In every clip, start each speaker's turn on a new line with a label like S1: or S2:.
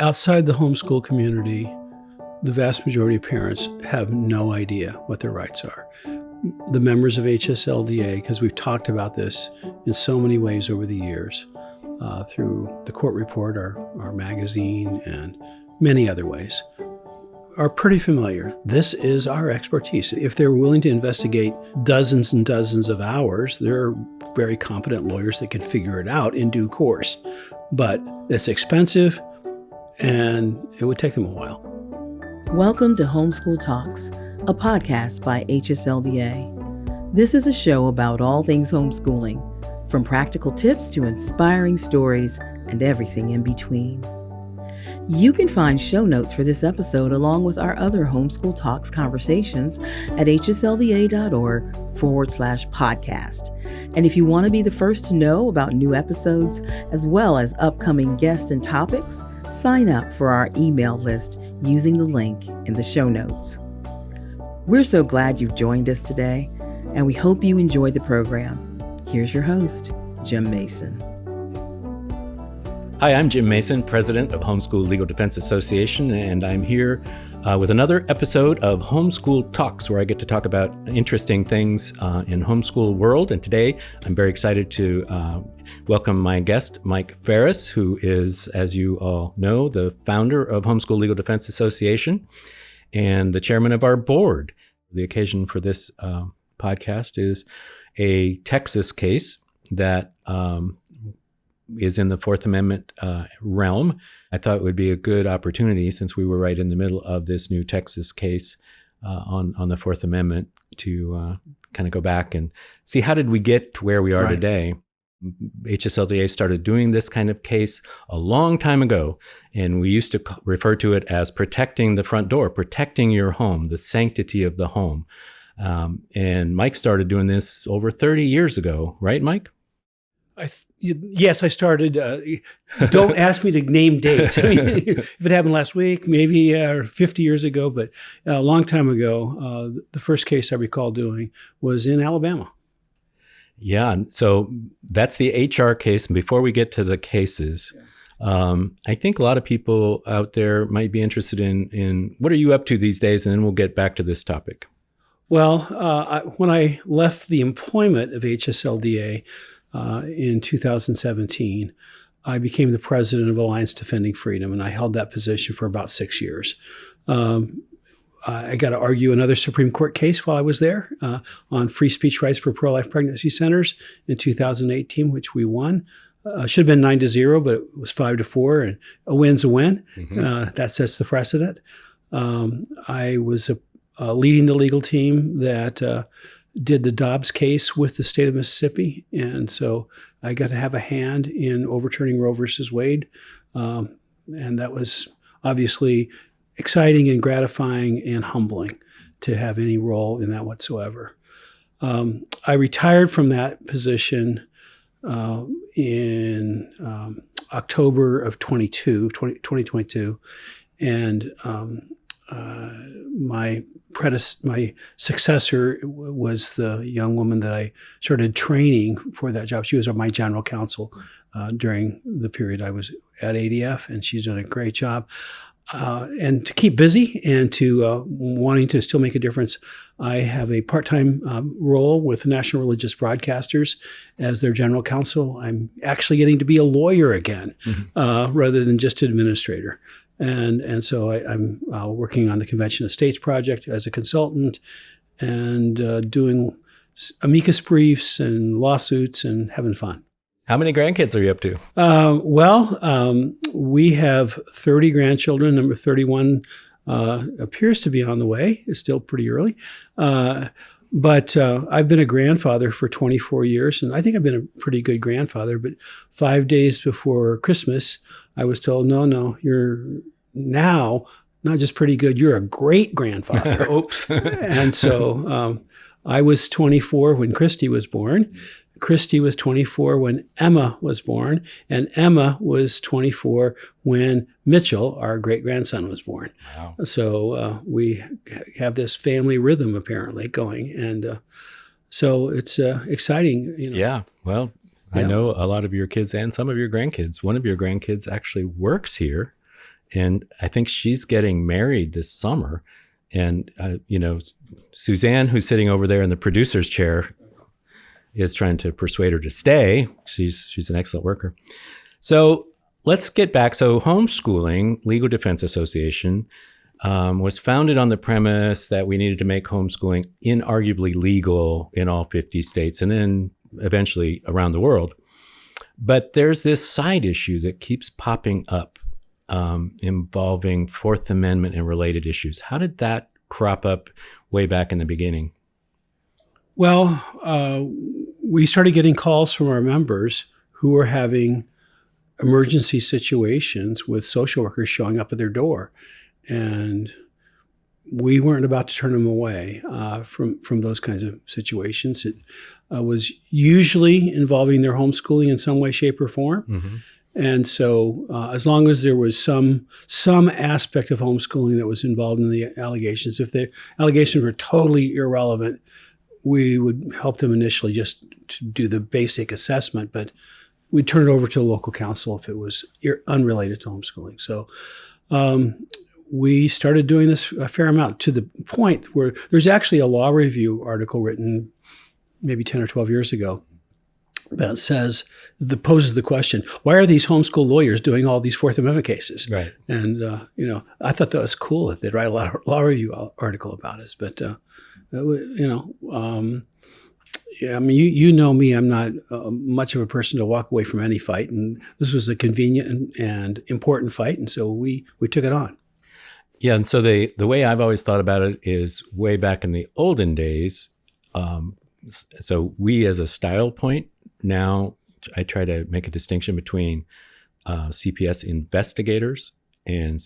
S1: Outside the homeschool community, the vast majority of parents have no idea what their rights are. The members of HSLDA, because we've talked about this in so many ways over the years, through the court report, our magazine, and many other ways, are pretty familiar. This is our expertise. If they're willing to investigate dozens and dozens of hours, they're very competent lawyers that can figure it out in due course. But it's expensive, and it would take them a while.
S2: Welcome to Homeschool Talks, a podcast by HSLDA. This is a show about all things homeschooling, from practical tips to inspiring stories and everything in between. You can find show notes for this episode along with our other Homeschool Talks conversations at hslda.org/podcast. And if you want to be the first to know about new episodes as well as upcoming guests and topics, sign up for our email list using the link in the show notes. We're so glad you've joined us today, and we hope you enjoyed the program. Here's your host, Jim Mason.
S3: Hi, I'm Jim Mason, president of Homeschool Legal Defense Association, and I'm here with another episode of Homeschool Talks, where I get to talk about interesting things in homeschool world. And today, I'm very excited to welcome my guest, Mike Farris, who is, as you all know, the founder of Homeschool Legal Defense Association and the chairman of our board. The occasion for this podcast is a Texas case that is in the Fourth Amendment realm. I thought it would be a good opportunity, since we were right in the middle of this new Texas case on the Fourth Amendment, to kind of go back and see how did we get to where we are today. HSLDA started doing this kind of case a long time ago, and we used to refer to it as protecting the front door, protecting your home, the sanctity of the home. And Mike started doing this over 30 years ago, right, Mike?
S1: Yes, I started. Don't ask me to name dates. I mean, if it happened last week, maybe 50 years ago, but a long time ago, the first case I recall doing was in Alabama.
S3: Yeah, so that's the HR case. And before we get to the cases, I think a lot of people out there might be interested in what are you up to these days? And then we'll get back to this topic.
S1: Well, when I left the employment of HSLDA, in 2017, I became the president of Alliance Defending Freedom, and I held that position for about 6 years. I got to argue another Supreme Court case while I was there on free speech rights for pro-life pregnancy centers in 2018, which we won. Should have been 9-0, but it was 5-4, and a win's a win. Mm-hmm. That sets the precedent. I was leading the legal team that did the Dobbs case with the state of Mississippi. And so I got to have a hand in overturning Roe versus Wade. And that was obviously exciting and gratifying and humbling to have any role in that whatsoever. I retired from that position in October of 2022. And my successor was the young woman that I started training for that job. She was my general counsel during the period I was at ADF, and she's done a great job. And to keep busy and to wanting to still make a difference, I have a part-time role with National Religious Broadcasters as their general counsel. I'm actually getting to be a lawyer again, rather than just an administrator. And so I'm working on the Convention of States project as a consultant, and doing amicus briefs and lawsuits and having fun.
S3: How many grandkids are you up to?
S1: We have 30 grandchildren. Number 31 appears to be on the way. It's still pretty early. But I've been a grandfather for 24 years, and I think I've been a pretty good grandfather. But 5 days before Christmas, I was told, no, you're now not just pretty good, you're a great grandfather.
S3: Oops.
S1: And so I was 24 when Christy was born. Christy was 24 when Emma was born, and Emma was 24 when Mitchell, our great-grandson, was born.
S3: Wow.
S1: So we have this family rhythm apparently going, and so it's exciting.
S3: Yeah, well, I know a lot of your kids and some of your grandkids. One of your grandkids actually works here and I think she's getting married this summer. And, Suzanne, who's sitting over there in the producer's chair, is trying to persuade her to stay. She's an excellent worker. So let's get back. So Homeschooling Legal Defense Association was founded on the premise that we needed to make homeschooling inarguably legal in all 50 states and then eventually around the world. But there's this side issue that keeps popping up involving Fourth Amendment and related issues. How did that crop up way back in the beginning?
S1: Well, we started getting calls from our members who were having emergency situations with social workers showing up at their door. And we weren't about to turn them away from those kinds of situations. It was usually involving their homeschooling in some way, shape, or form. Mm-hmm. And so as long as there was some aspect of homeschooling that was involved in the allegations, if the allegations were totally irrelevant, we would help them initially just to do the basic assessment, but we'd turn it over to the local council if it was unrelated to homeschooling. So we started doing this a fair amount, to the point where there's actually a law review article written maybe 10 or 12 years ago that poses the question, why are these homeschool lawyers doing all these Fourth Amendment cases?
S3: Right.
S1: And, I thought that was cool that they'd write a law review article about us. But, yeah, I mean, you know me, I'm not much of a person to walk away from any fight. And this was a convenient and important fight. And so we took it on.
S3: Yeah. And so the way I've always thought about it is way back in the olden days. So we, as a style point, now I try to make a distinction between CPS investigators and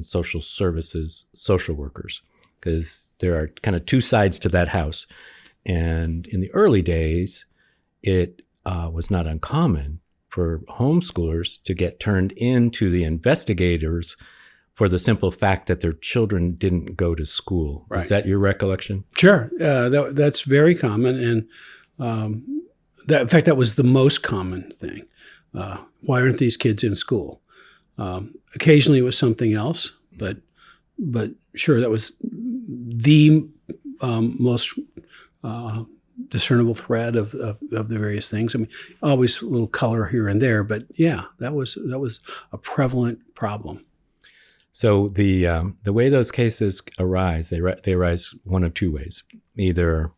S3: social services social workers, because there are kind of two sides to that house. And in the early days, it was not uncommon for homeschoolers to get turned into the investigators for the simple fact that their children didn't go to school. Right. Is that your recollection? Sure.
S1: That's very common. And in fact, that was the most common thing. Why aren't these kids in school? Occasionally it was something else, but sure, that was the most discernible thread of the various things. I mean, always a little color here and there, but yeah, that was a prevalent problem.
S3: So the way those cases arise, they arise one of two ways, either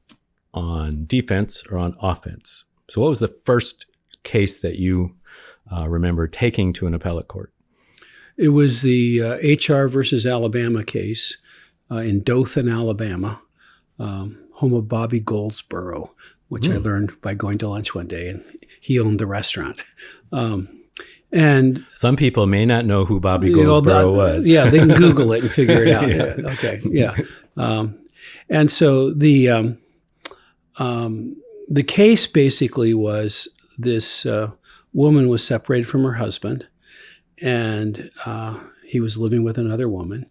S3: on defense or on offense. So what was the first case that you remember taking to an appellate court?
S1: It was the HR versus Alabama case in Dothan, Alabama, home of Bobby Goldsboro, which I learned by going to lunch one day, and he owned the restaurant. And
S3: some people may not know who Bobby Goldsboro was.
S1: Yeah, they can Google it and figure it out.
S3: Yeah.
S1: Okay, yeah. And so the case basically was this woman was separated from her husband, and he was living with another woman,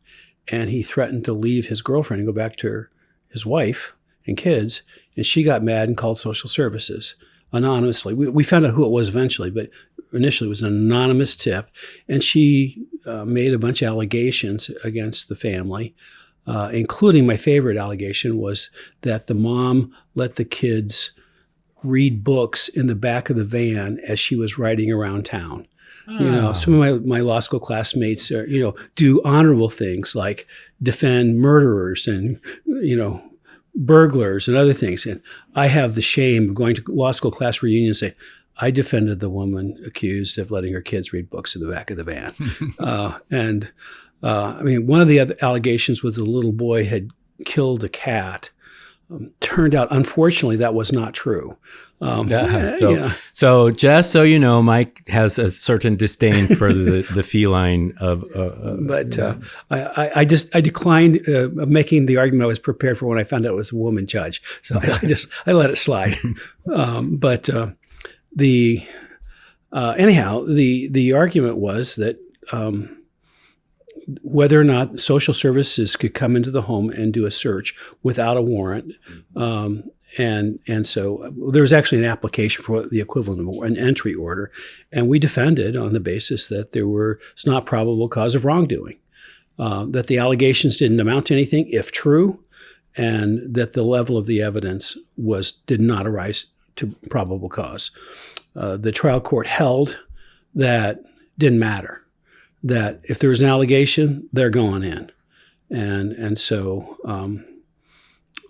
S1: and he threatened to leave his girlfriend and go back to his wife and kids, and she got mad and called social services anonymously. We found out who it was eventually, but initially it was an anonymous tip, and she made a bunch of allegations against the family, including my favorite allegation was that the mom let the kids read books in the back of the van as she was riding around town. Oh. Some of my law school classmates do honorable things like defend murderers and, burglars and other things. And I have the shame of going to law school class reunion and say, I defended the woman accused of letting her kids read books in the back of the van. One of the other allegations was a little boy had killed a cat. Turned out, unfortunately, that was not true.
S3: So just so you know, Mike has a certain disdain for the feline
S1: I declined making the argument I was prepared for when I found out it was a woman judge. So I let it slide. The argument was that whether or not social services could come into the home and do a search without a warrant, And so there was actually an application for the equivalent of an entry order, and we defended on the basis that there was not probable cause of wrongdoing, that the allegations didn't amount to anything, if true, and that the level of the evidence did not arise to probable cause. The trial court held that didn't matter, that if there was an allegation, they're going in. And so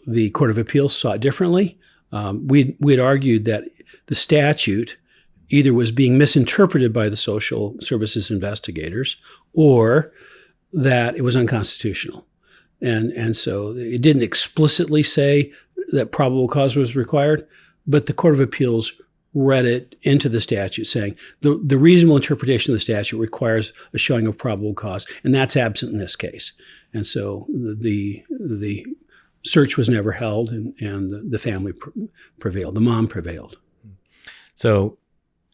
S1: the Court of Appeals saw it differently. We'd argued that the statute either was being misinterpreted by the social services investigators or that it was unconstitutional. And so it didn't explicitly say that probable cause was required, but the Court of Appeals read it into the statute saying the reasonable interpretation of the statute requires a showing of probable cause, and that's absent in this case. And so the search was never held, and the family prevailed. The mom prevailed.
S3: So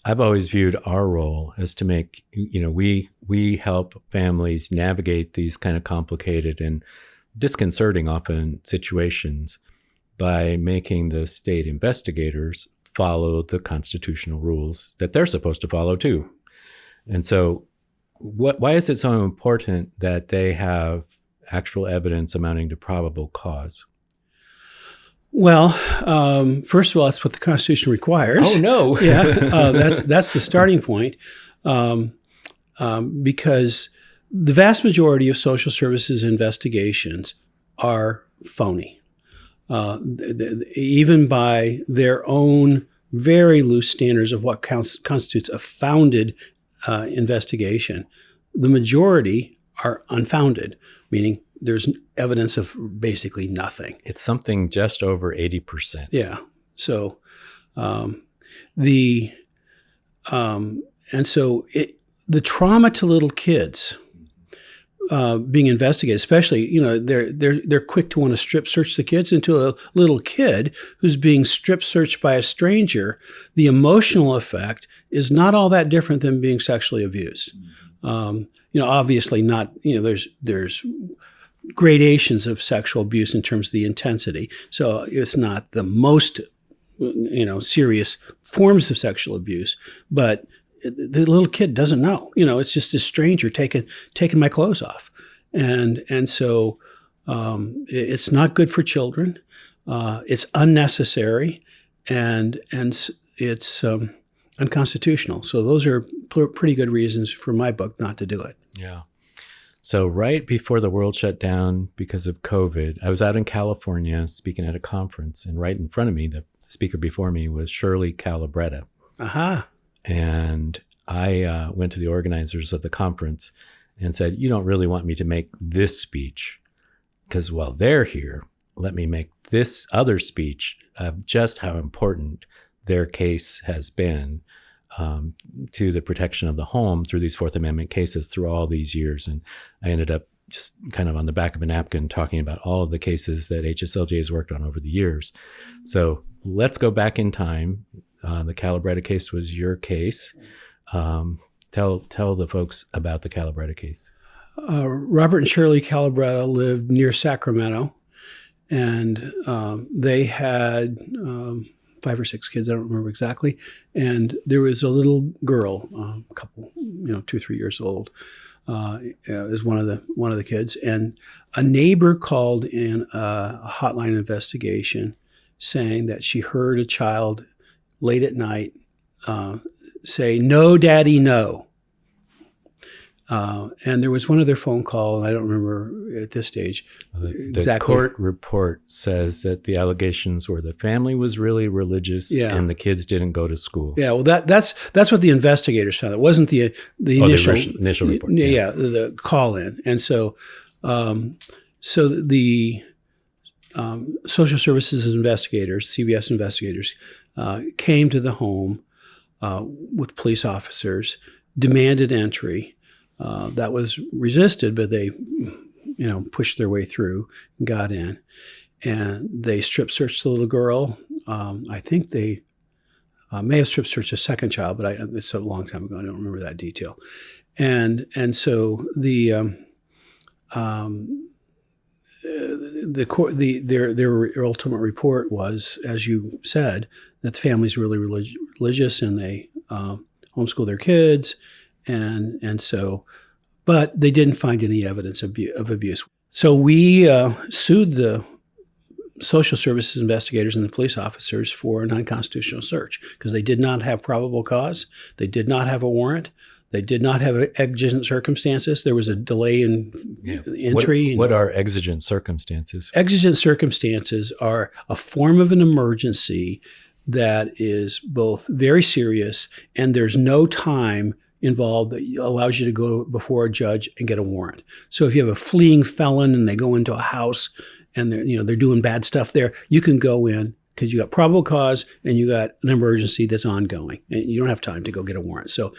S3: I've always viewed our role as to make, we help families navigate these kind of complicated and disconcerting often situations by making the state investigators follow the constitutional rules that they're supposed to follow too. And so why is it so important that they have actual evidence amounting to probable cause?
S1: Well, first of all, that's what the Constitution requires.
S3: Oh, no.
S1: Yeah, that's the starting point, because the vast majority of social services investigations are phony. Even by their own very loose standards of what constitutes a founded investigation, the majority are unfounded, meaning there's evidence of basically nothing.
S3: It's something just over 80%.
S1: Yeah. So the trauma to little kids being investigated, especially, they're quick to want to strip search the kids. Into a little kid who's being strip searched by a stranger, the emotional effect is not all that different than being sexually abused. Obviously not, there's gradations of sexual abuse in terms of the intensity. So it's not the most, serious forms of sexual abuse, but the little kid doesn't know. It's just a stranger taking my clothes off, and so it's not good for children. It's unnecessary, and it's unconstitutional. So those are pretty good reasons for my book not to do it.
S3: Yeah. So right before the world shut down because of COVID, I was out in California speaking at a conference, and right in front of me, the speaker before me was Shirley Calabretta.
S1: Aha.
S3: And I went to the organizers of the conference and said, you don't really want me to make this speech, because while they're here, let me make this other speech of just how important their case has been to the protection of the home through these Fourth Amendment cases through all these years. And I ended up just kind of on the back of a napkin talking about all of the cases that HSLDA has worked on over the years. So let's go back in time. The Calabretta case was your case. Tell the folks about the Calabretta case.
S1: Robert and Shirley Calabretta lived near Sacramento, and they had 5 or 6 kids. I don't remember exactly. And there was a little girl, a couple, 2 or 3 years old, is one of the kids. And a neighbor called in a hotline investigation saying that she heard a child late at night say, "No, Daddy, no." And there was one other phone call, and I don't remember at this stage exactly.
S3: The court report says that the allegations were the family was really religious, and the kids didn't go to school. Yeah,
S1: well, that's what the investigators found. It wasn't the initial
S3: report.
S1: Yeah, the call in, and so the social services investigators, CBS investigators, came to the home with police officers, demanded entry. That was resisted, but they, pushed their way through and got in. And they strip searched the little girl. I think they may have strip searched a second child, but it's a long time ago. I don't remember that detail. And so the court, their ultimate report was, as you said, that the family's really religious and they homeschool their kids, and so, but they didn't find any evidence of abuse. So we sued the social services investigators and the police officers for a non-constitutional search because they did not have probable cause, they did not have a warrant, they did not have exigent circumstances. There was a delay in entry.
S3: What are exigent circumstances?
S1: Exigent circumstances are a form of an emergency that is both very serious and there's no time involved that allows you to go before a judge and get a warrant. So if you have a fleeing felon and they go into a house and they're doing bad stuff there, you can go in because you got probable cause and you got an emergency that's ongoing and you don't have time to go get a warrant. So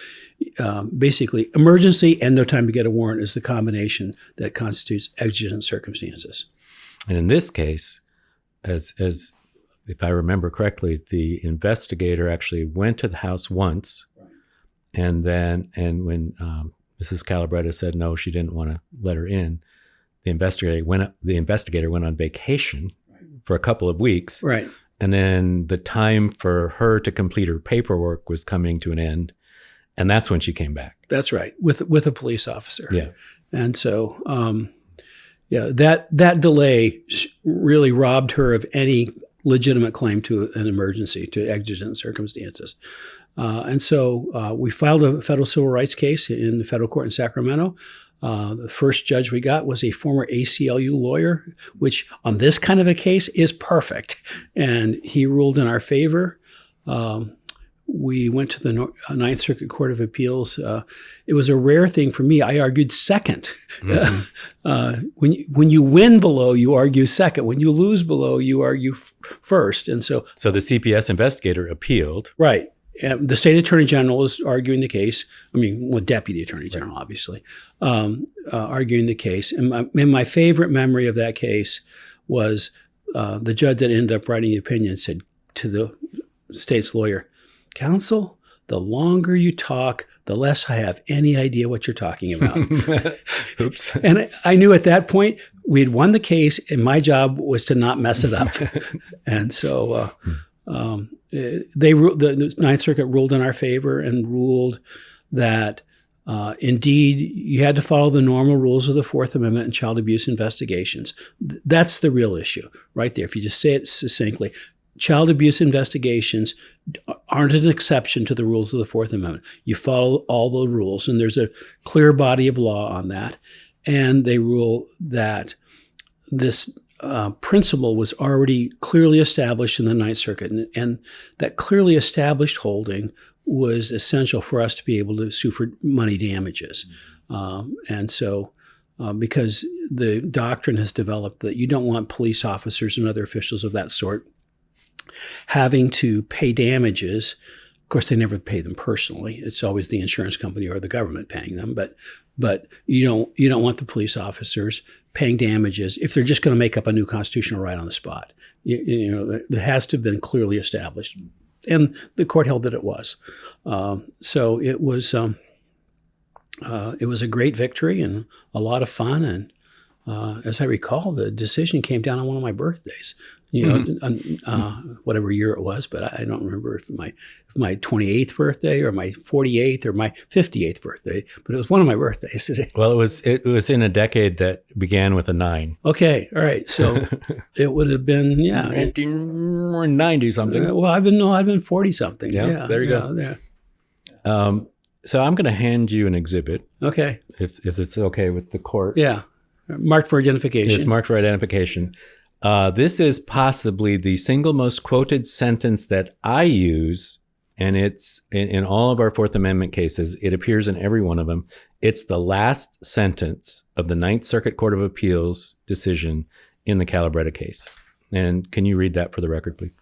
S1: basically, emergency and no time to get a warrant is the combination that constitutes exigent circumstances.
S3: And in this case, as if I remember correctly, the investigator actually went to the house once, and when Mrs. Calabretta said no, she didn't want to let her in, the investigator went on vacation for a couple of weeks.
S1: Right.
S3: And then the time for her to complete her paperwork was coming to an end. And that's when she came back.
S1: That's right, with a police officer.
S3: Yeah.
S1: And so, that delay really robbed her of any legitimate claim to an emergency, to exigent circumstances. And so we filed a federal civil rights case in the federal court in Sacramento. The first judge we got was a former ACLU lawyer, which on this kind of a case is perfect. And he ruled in our favor. We went to the Ninth Circuit Court of Appeals. It was a rare thing for me. I argued second. Mm-hmm. When you win below, you argue second. When you lose below, you argue first. And so
S3: the CPS investigator appealed.
S1: Right. The state attorney general is arguing the case. Deputy attorney general, obviously, arguing the case. And my favorite memory of that case was the judge that ended up writing the opinion said to the state's lawyer, "Counsel, the longer you talk, the less I have any idea what you're talking about."
S3: Oops.
S1: And I knew at that point we had won the case, and my job was to not mess it up. And so the Ninth Circuit ruled in our favor and ruled that indeed you had to follow the normal rules of the Fourth Amendment in child abuse investigations. That's the real issue right there. If you just say it succinctly, child abuse investigations aren't an exception to the rules of the Fourth Amendment. You follow all the rules, and there's a clear body of law on that. And they rule that this principle was already clearly established in the Ninth Circuit, and that clearly established holding was essential for us to be able to sue for money damages. And so because the doctrine has developed that you don't want police officers and other officials of that sort having to pay damages. Of course, they never pay them personally. It's always the insurance company or the government paying them. But you don't want the police officers paying damages if they're just going to make up a new constitutional right on the spot. That has to have been clearly established, and the court held that it was. So it was a great victory and a lot of fun. And as I recall, the decision came down on one of my birthdays. Whatever year it was, but I don't remember if my 28th birthday or my 48th or my 58th birthday, but it was one of my birthdays today.
S3: Well, it was in a decade that began with a 9.
S1: Okay, all right. So it would have been
S3: 1990 something.
S1: Well, I've been 40 something.
S3: Yeah, there you go.
S1: Yeah.
S3: So I'm going to hand you an exhibit.
S1: Okay.
S3: If it's okay with the court.
S1: Yeah. Marked for identification.
S3: It's marked for identification. This is possibly the single most quoted sentence that I use, and it's in all of our Fourth Amendment cases. It appears in every one of them. It's the last sentence of the Ninth Circuit Court of Appeals decision in the Calabretta case. And can you read that for the record, please?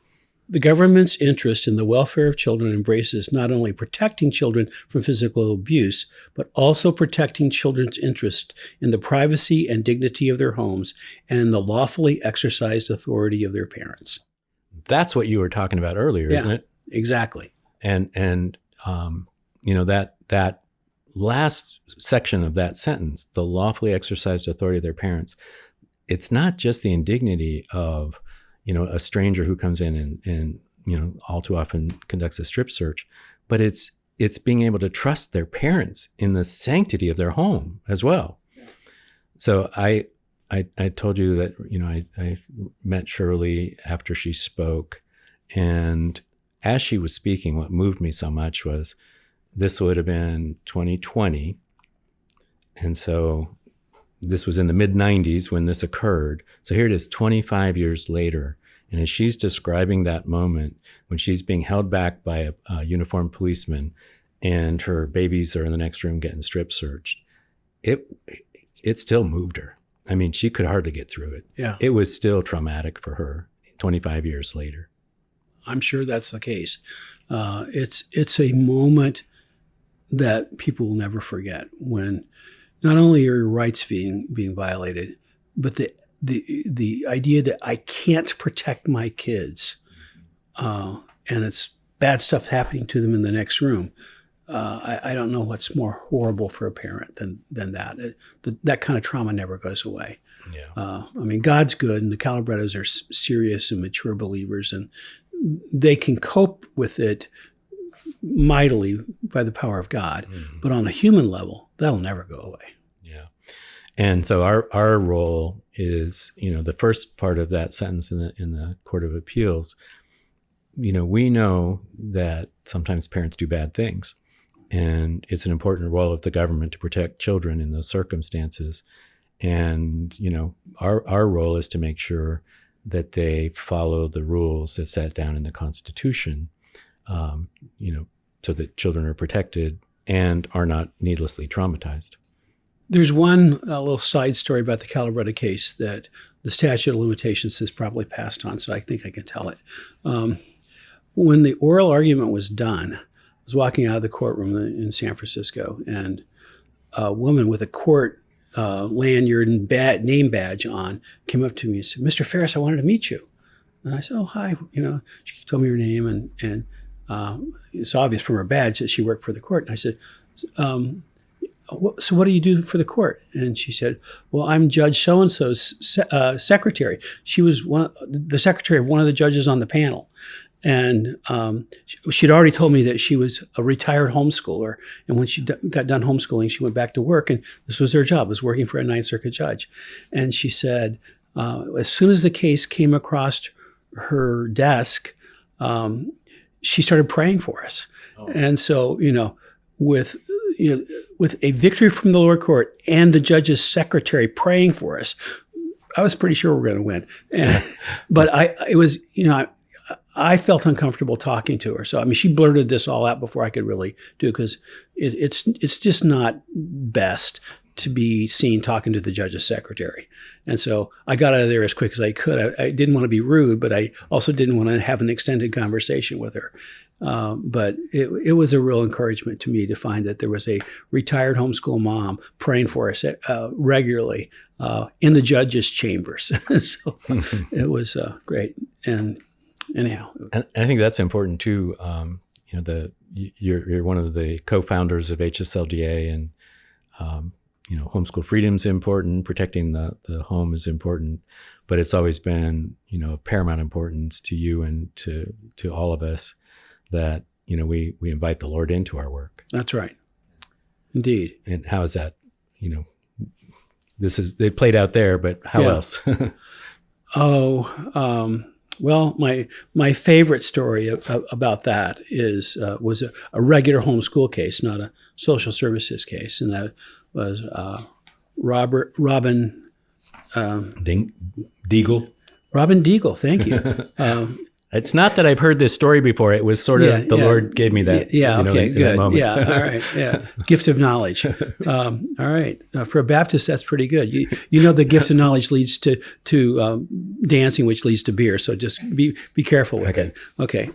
S1: The government's interest in the welfare of children embraces not only protecting children from physical abuse, but also protecting children's interest in the privacy and dignity of their homes and in the lawfully exercised authority of their parents.
S3: That's what you were talking about earlier, isn't it?
S1: Exactly.
S3: And that last section of that sentence, the lawfully exercised authority of their parents, it's not just the indignity of, a stranger who comes in and all too often conducts a strip search, but it's being able to trust their parents in the sanctity of their home as well. So I told you that, I met Shirley after she spoke, and as she was speaking, what moved me so much was this would have been 2020. And so this was in the mid-90s when this occurred. So here it is 25 years later. And as she's describing that moment when she's being held back by a uniformed policeman and her babies are in the next room getting strip searched, it still moved her. I mean, she could hardly get through it.
S1: Yeah.
S3: It was still traumatic for her 25 years later.
S1: I'm sure that's the case. It's a moment that people will never forget, when not only are your rights being violated, but the idea that I can't protect my kids, and it's bad stuff happening to them in the next room. I don't know what's more horrible for a parent than that. That kind of trauma never goes away.
S3: Yeah.
S1: I mean, God's good, and the Calabrettos are serious and mature believers, and they can cope with it mightily by the power of God. Mm-hmm. But on a human level, that'll never go away.
S3: Yeah. And so our role is, the first part of that sentence in the Court of Appeals, we know that sometimes parents do bad things. And it's an important role of the government to protect children in those circumstances. And, our role is to make sure that they follow the rules that's set down in the Constitution, so that children are protected and are not needlessly traumatized.
S1: There's one little side story about the Calabretto case that the statute of limitations has probably passed on, so I think I can tell it. When the oral argument was done, I was walking out of the courtroom in San Francisco, and a woman with a court lanyard and name badge on came up to me and said, "Mr. Farris, I wanted to meet you." And I said, "Oh, hi." She told me her name, and it's obvious from her badge that she worked for the court. And I said, "So what do you do for the court?" And she said, "Well, I'm Judge so-and-so's secretary." She was the secretary of one of the judges on the panel. And she'd already told me that she was a retired homeschooler. And when she got done homeschooling, she went back to work. And this was her job, was working for a Ninth Circuit judge. And she said, as soon as the case came across her desk, she started praying for us. Oh. And so, with a victory from the lower court and the judge's secretary praying for us, I was pretty sure we were going to win. But I felt uncomfortable talking to her. So, she blurted this all out before I could really do it, because it's just not best to be seen talking to the judge's secretary. And so I got out of there as quick as I could. I didn't want to be rude, but I also didn't want to have an extended conversation with her. But it was a real encouragement to me to find that there was a retired homeschool mom praying for us regularly in the judge's chambers. So it was great. And anyhow,
S3: and I think that's important too. You're one of the co-founders of HSLDA, and homeschool freedom is important. Protecting the home is important, but it's always been of paramount importance to you and to all of us that we invite the Lord into our work.
S1: That's right, indeed.
S3: And how is that? They played out there, but how else?
S1: Well, my favorite story about that was a regular homeschool case, not a social services case, and that was Robin
S3: Deagle.
S1: Robin Deagle, thank you.
S3: It's not that I've heard this story before. It was sort of the Lord gave me that.
S1: Okay, good.
S3: That moment.
S1: Yeah, all right. Yeah, gift of knowledge. All right, for a Baptist, that's pretty good. The gift of knowledge leads to dancing, which leads to beer. So just be careful with it. Okay.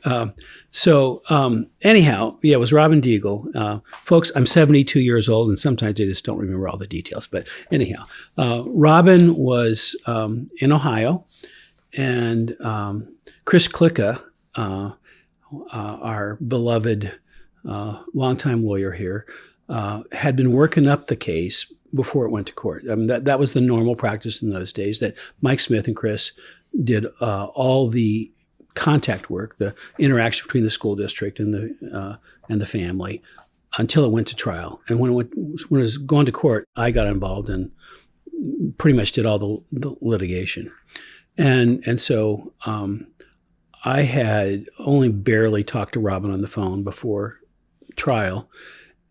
S1: Anyhow, it was Robin Deagle. Folks, I'm 72 years old, and sometimes I just don't remember all the details. But anyhow, Robin was in Ohio, and Chris Klicka, our beloved longtime lawyer here, had been working up the case before it went to court. I mean, that was the normal practice in those days, that Mike Smith and Chris did all the contact work, the interaction between the school district and the family, until it went to trial. And when it was going to court, I got involved and pretty much did all the litigation. And so I had only barely talked to Robin on the phone before trial.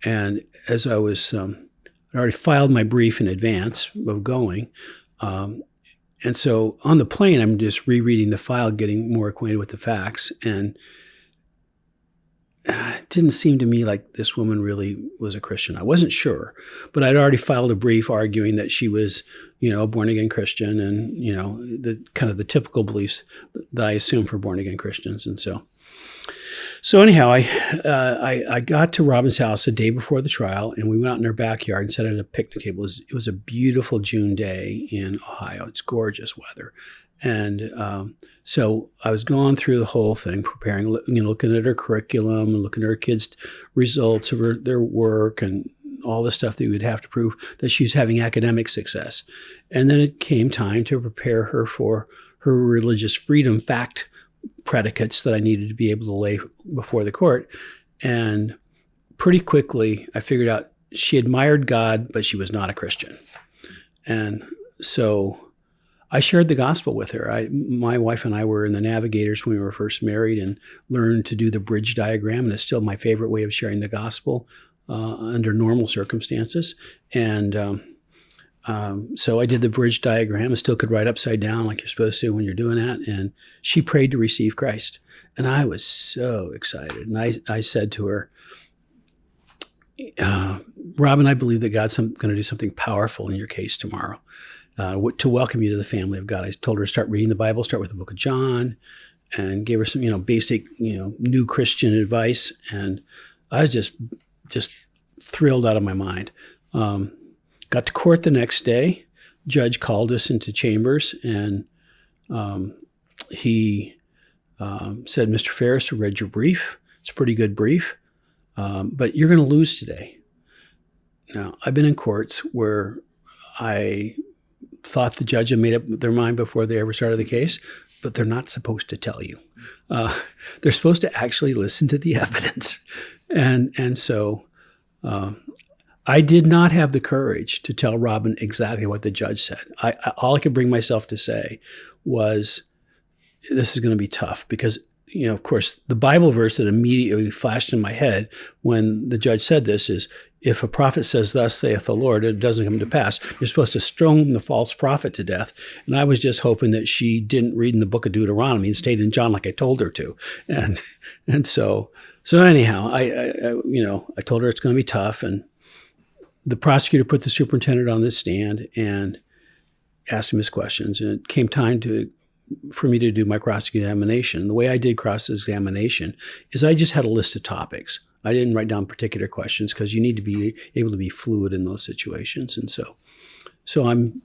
S1: And as I was, I already filed my brief in advance of going. And so on the plane, I'm just rereading the file, getting more acquainted with the facts. And it didn't seem to me like this woman really was a Christian. I wasn't sure, but I'd already filed a brief arguing that she was, a born-again Christian and, the kind of the typical beliefs that I assume for born-again Christians. And so anyhow, I got to Robin's house a day before the trial, and we went out in her backyard and sat at a picnic table. It was a beautiful June day in Ohio. It's gorgeous weather. And so I was going through the whole thing, preparing, looking at her curriculum and looking at her kids' results of their work and all the stuff that we would have to prove that she's having academic success. And then it came time to prepare her for her religious freedom fact predicates that I needed to be able to lay before the court. And pretty quickly, I figured out she admired God, but she was not a Christian. And so I shared the gospel with her. My wife and I were in the Navigators when we were first married and learned to do the bridge diagram. And it's still my favorite way of sharing the gospel under normal circumstances. And so I did the bridge diagram and still could write upside down like you're supposed to when you're doing that. And she prayed to receive Christ. And I was so excited. And I said to her, Robin, I believe that God's going to do something powerful in your case tomorrow. To welcome you to the family of God. I told her to start reading the Bible, start with the book of John, and gave her some, basic, new Christian advice. And I was just thrilled out of my mind. Got to court the next day. Judge called us into chambers, and he said, Mr. Farris, I read your brief. It's a pretty good brief, but you're going to lose today. Now, I've been in courts where I thought the judge had made up their mind before they ever started the case, but they're not supposed to tell you. They're supposed to actually listen to the evidence. And so I did not have the courage to tell Robin exactly what the judge said. All I could bring myself to say was, this is going to be tough because, of course, the Bible verse that immediately flashed in my head when the judge said this is, if a prophet says, thus saith the Lord, and it doesn't come to pass, you're supposed to stone the false prophet to death. And I was just hoping that she didn't read in the book of Deuteronomy and stayed in John like I told her to. And so anyhow, I told her it's going to be tough. And the prosecutor put the superintendent on this stand and asked him his questions. And it came time for me to do my cross-examination. The way I did cross-examination is I just had a list of topics. I didn't write down particular questions because you need to be able to be fluid in those situations. And so I'm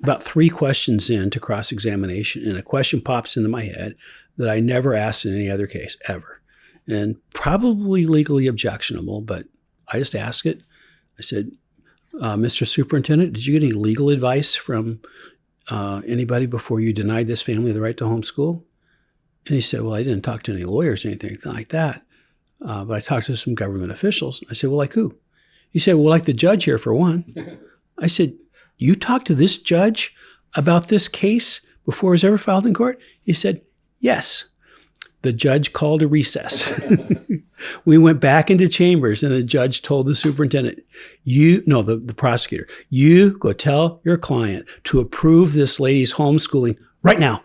S1: about 3 questions into cross-examination, and a question pops into my head that I never asked in any other case, ever. And probably legally objectionable, but I just asked it. I said, Mr. Superintendent, did you get any legal advice from anybody before you denied this family the right to homeschool? And he said, well, I didn't talk to any lawyers or anything like that. But I talked to some government officials. I said, well, like who? He said, well, like the judge here for one. I said, you talked to this judge about this case before it was ever filed in court? He said, yes. The judge called a recess. We went back into chambers, and the judge told the superintendent, the prosecutor, you go tell your client to approve this lady's homeschooling right now.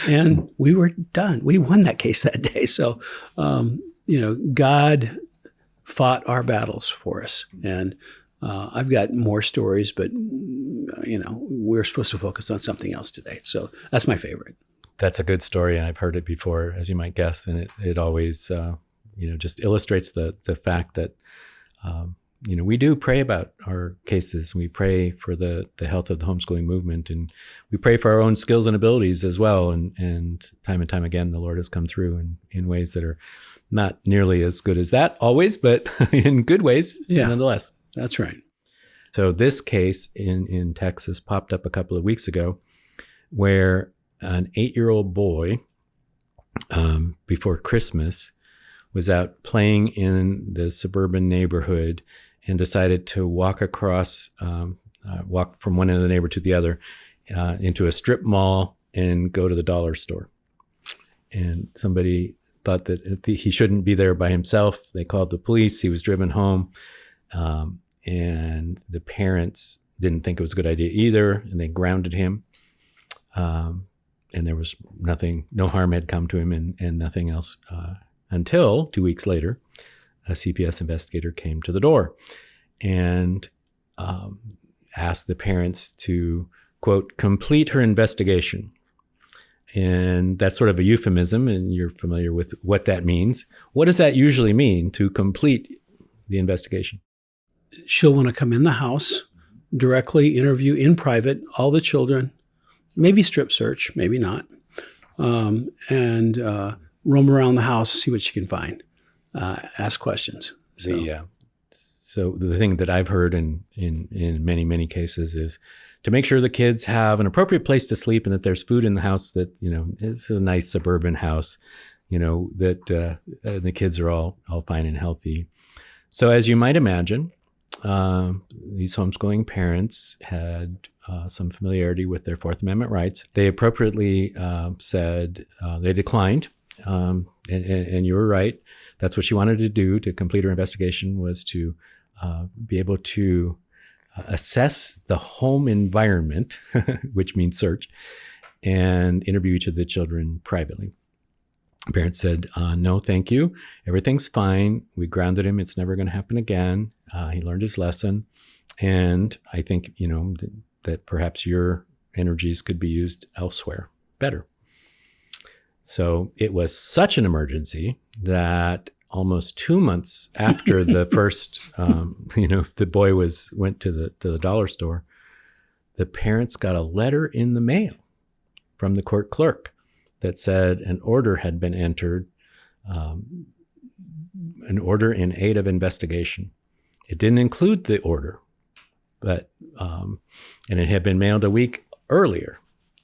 S1: And we were done. We won that case that day. So, God fought our battles for us. And I've got more stories, but, we're supposed to focus on something else today. So that's my favorite.
S3: That's a good story, and I've heard it before, as you might guess, and it always, just illustrates the fact that, we do pray about our cases. We pray for the health of the homeschooling movement, and we pray for our own skills and abilities as well. And time again, the Lord has come through in ways that are Not nearly as good as that always, but in good ways nonetheless.
S1: That's right.
S3: So this case in Texas popped up a couple of weeks ago where an 8-year-old boy before Christmas was out playing in the suburban neighborhood and decided to walk from one end of the neighborhood to the other into a strip mall and go to the dollar store. And somebody thought that he shouldn't be there by himself. They called the police. He was driven home. And the parents didn't think it was a good idea either, and they grounded him. And there was no harm had come to him and nothing else until 2 weeks later, a CPS investigator came to the door and asked the parents to, quote, complete her investigation. And that's sort of a euphemism, and you're familiar with what that means. What does that usually mean, to complete the investigation?
S1: She'll want to come in the house, directly interview in private all the children, maybe strip search, maybe not, and roam around the house, see what she can find, ask questions.
S3: So the thing that I've heard in many, many cases is to make sure the kids have an appropriate place to sleep and that there's food in the house, that, it's a nice suburban house, that the kids are all fine and healthy. So as you might imagine, these homeschooling parents had some familiarity with their Fourth Amendment rights. They appropriately said they declined, and you were right. That's what she wanted to do to complete her investigation, was to be able to assess the home environment, which means search, and interview each of the children privately. Parents said, no, thank you. Everything's fine. We grounded him. It's never going to happen again. He learned his lesson. And I think, that perhaps your energies could be used elsewhere better. So it was such an emergency that almost 2 months after the first, the boy went to the dollar store, the parents got a letter in the mail from the court clerk that said an order had been entered, an order in aid of investigation. It didn't include the order, but and it had been mailed a week earlier.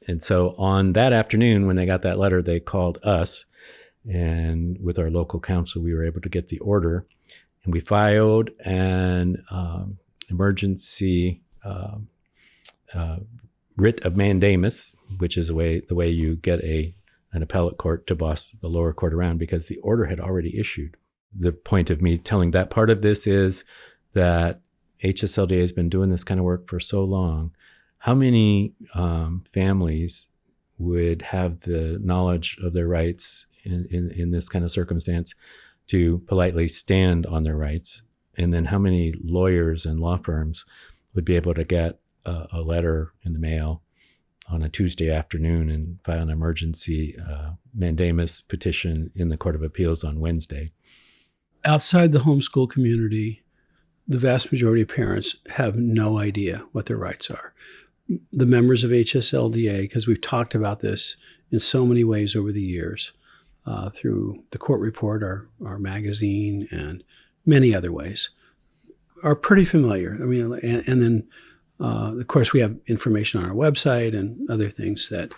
S3: And so on that afternoon, when they got that letter, they called us, and with our local counsel, we were able to get the order, and we filed an emergency writ of mandamus, which is the way you get an appellate court to boss the lower court around, because the order had already issued. The point of me telling that part of this is that HSLDA has been doing this kind of work for so long. How many families would have the knowledge of their rights in this kind of circumstance to politely stand on their rights? And then how many lawyers and law firms would be able to get a letter in the mail on a Tuesday afternoon and file an emergency mandamus petition in the Court of Appeals on Wednesday?
S1: Outside the homeschool community, the vast majority of parents have no idea what their rights are. The members of HSLDA, because we've talked about this in so many ways over the years, through the court report, our magazine, and many other ways, are pretty familiar. I mean, and then, of course, we have information on our website and other things that,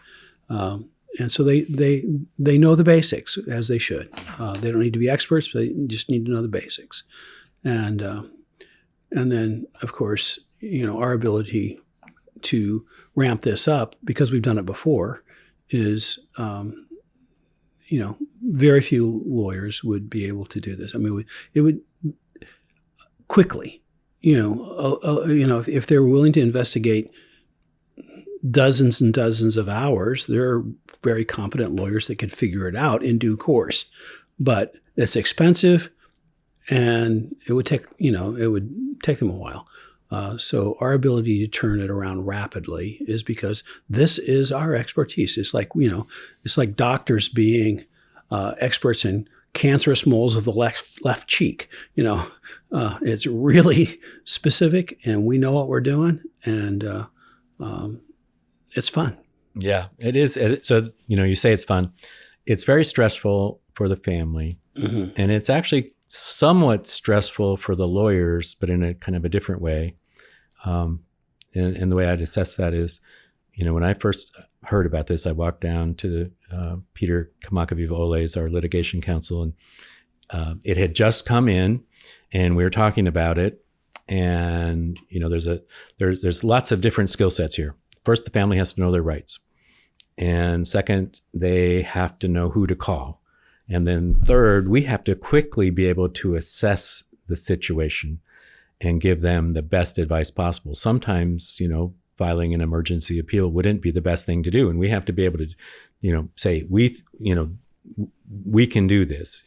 S1: and so they know the basics, as they should. They don't need to be experts, but they just need to know the basics. And then, of course, our ability to ramp this up, because we've done it before, is, very few lawyers would be able to do this. I mean, it would quickly, if they were willing to investigate dozens and dozens of hours, there are very competent lawyers that could figure it out in due course. But it's expensive, and it would take them a while. So our ability to turn it around rapidly is because this is our expertise. It's like doctors being experts in cancerous moles of the left cheek. It's really specific, and we know what we're doing, and it's fun.
S3: Yeah, it is. So, you say it's fun. It's very stressful for the family.
S1: Mm-hmm.
S3: And it's actually somewhat stressful for the lawyers, but in a kind of a different way. And the way I'd assess that is, when I first heard about this, I walked down to Peter Kamakaviva-Ole's, our litigation counsel, and it had just come in, and we were talking about it. And there's lots of different skill sets here. First, the family has to know their rights, and second, they have to know who to call, and then third, we have to quickly be able to assess the situation and give them the best advice possible. Sometimes, filing an emergency appeal wouldn't be the best thing to do. And we have to be able to, say, we can do this,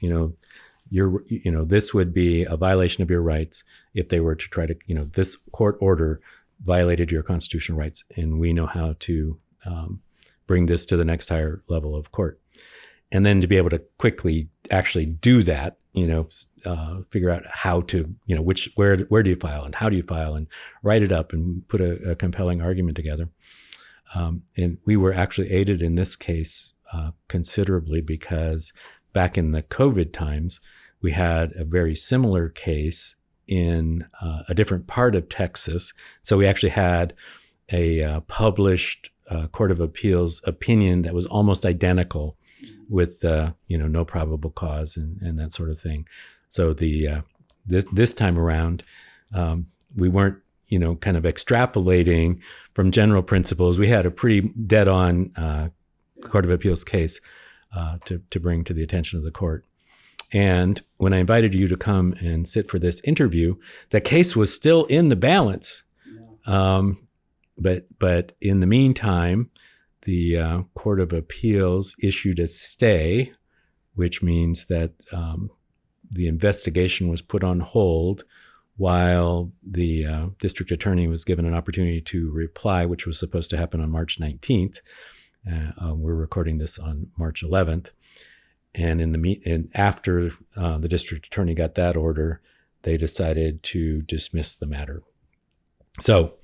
S3: this would be a violation of your rights if they were to try to, this court order violated your constitutional rights, and we know how to bring this to the next higher level of court. And then to be able to quickly actually do that, figure out how to, where do you file and how do you file, and write it up and put a compelling argument together. And we were actually aided in this case considerably, because back in the COVID times, we had a very similar case in a different part of Texas. So we actually had a published Court of Appeals opinion that was almost identical, with no probable cause and that sort of thing. So this time around, we weren't kind of extrapolating from general principles. We had a pretty dead-on Court of Appeals case to bring to the attention of the court. And when I invited you to come and sit for this interview, the case was still in the balance. But in the meantime, the Court of Appeals issued a stay, which means that the investigation was put on hold while the district attorney was given an opportunity to reply, which was supposed to happen on March 19th. We're recording this on March 11th. And after the district attorney got that order, they decided to dismiss the matter. So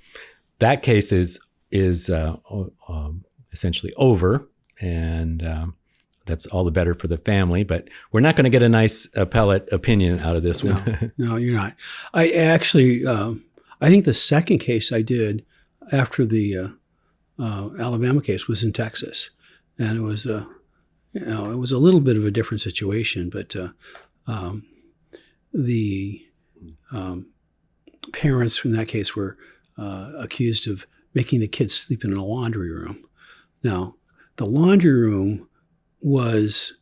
S3: that case is essentially over, and that's all the better for the family. But we're not going to get a nice appellate opinion out of this one.
S1: No, you're not. I actually, I think the second case I did after the Alabama case was in Texas, and it was it was a little bit of a different situation, but the parents from that case were accused of making the kids sleep in a laundry room. Now, the laundry room was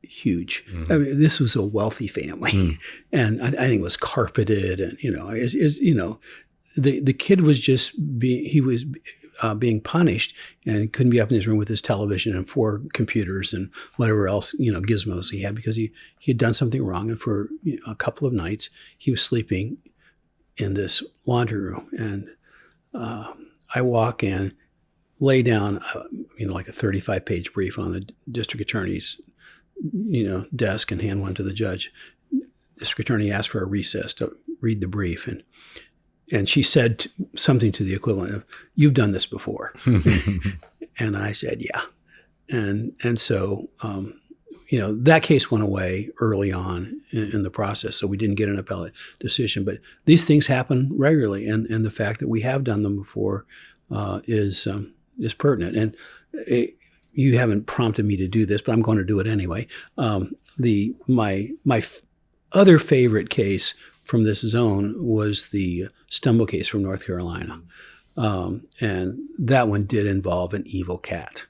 S1: huge. Mm-hmm. I mean, this was a wealthy family, and I think it was carpeted, and the kid was just being punished and couldn't be up in his room with his television and 4 computers and whatever else gizmos he had, because he had done something wrong, and for a couple of nights he was sleeping in this laundry room. And I walk in, lay down, like a 35-page brief on the district attorney's, desk, and hand one to the judge. District attorney asked for a recess to read the brief, and she said something to the equivalent of, "You've done this before." And I said, "Yeah." And so, that case went away early on in the process, so we didn't get an appellate decision. But these things happen regularly, and the fact that we have done them before is pertinent. And you haven't prompted me to do this, but I'm going to do it anyway. My other favorite case from this zone was the Stumbo case from North Carolina, and that one did involve an evil cat.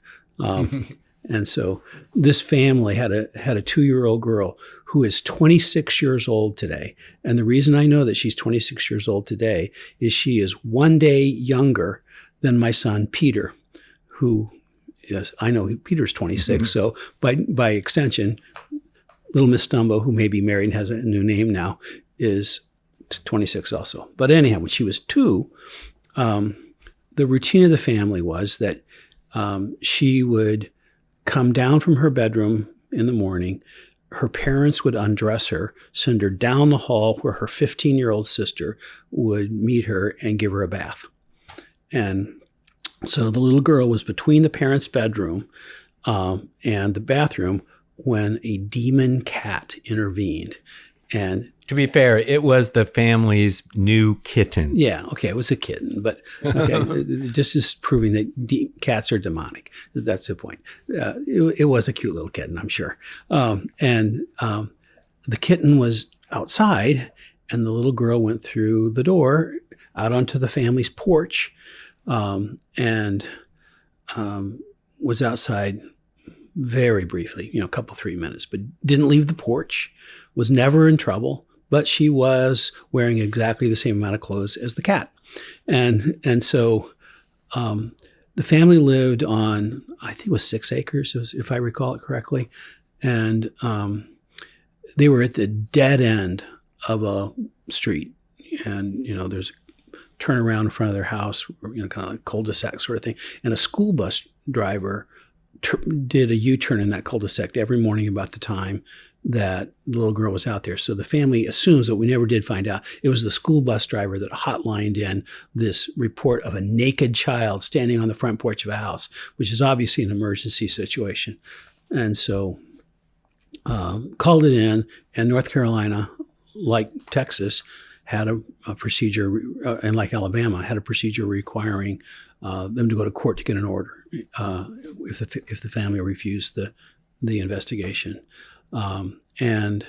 S1: And so this family had a 2-year-old girl who is 26 years old today. And the reason I know that she's 26 years old today is she is 1 day younger than my son, Peter, who, yes, I know Peter's 26. Mm-hmm. So by extension, little Miss Stumbo, who may be married and has a new name now, is 26 also. But anyhow, when she was 2, the routine of the family was that she would come down from her bedroom in the morning. Her parents would undress her, send her down the hall where her 15-year-old sister would meet her and give her a bath. And so the little girl was between the parents' bedroom and the bathroom when a demon cat intervened. And
S3: to be fair, it was the family's new kitten.
S1: yeah, okay, it was a kitten, but okay, just proving that cats are demonic. That's the point. It was a cute little kitten, I'm sure. And the kitten was outside, and the little girl went through the door out onto the family's porch, and was outside very briefly, a couple, 3 minutes, but didn't leave the porch, was never in trouble, but she was wearing exactly the same amount of clothes as the cat. And so the family lived on, I think it was 6 acres, if I recall it correctly. And they were at the dead end of a street. And, there's a turnaround in front of their house, kind of like cul-de-sac sort of thing. And a school bus driver did a U-turn in that cul-de-sac every morning about the time that the little girl was out there. So the family assumes, that we never did find out, it was the school bus driver that hotlined in this report of a naked child standing on the front porch of a house, which is obviously an emergency situation. And so called it in, and North Carolina, like Texas, had a procedure, and like Alabama, had a procedure requiring them to go to court to get an order if the family refused the investigation. And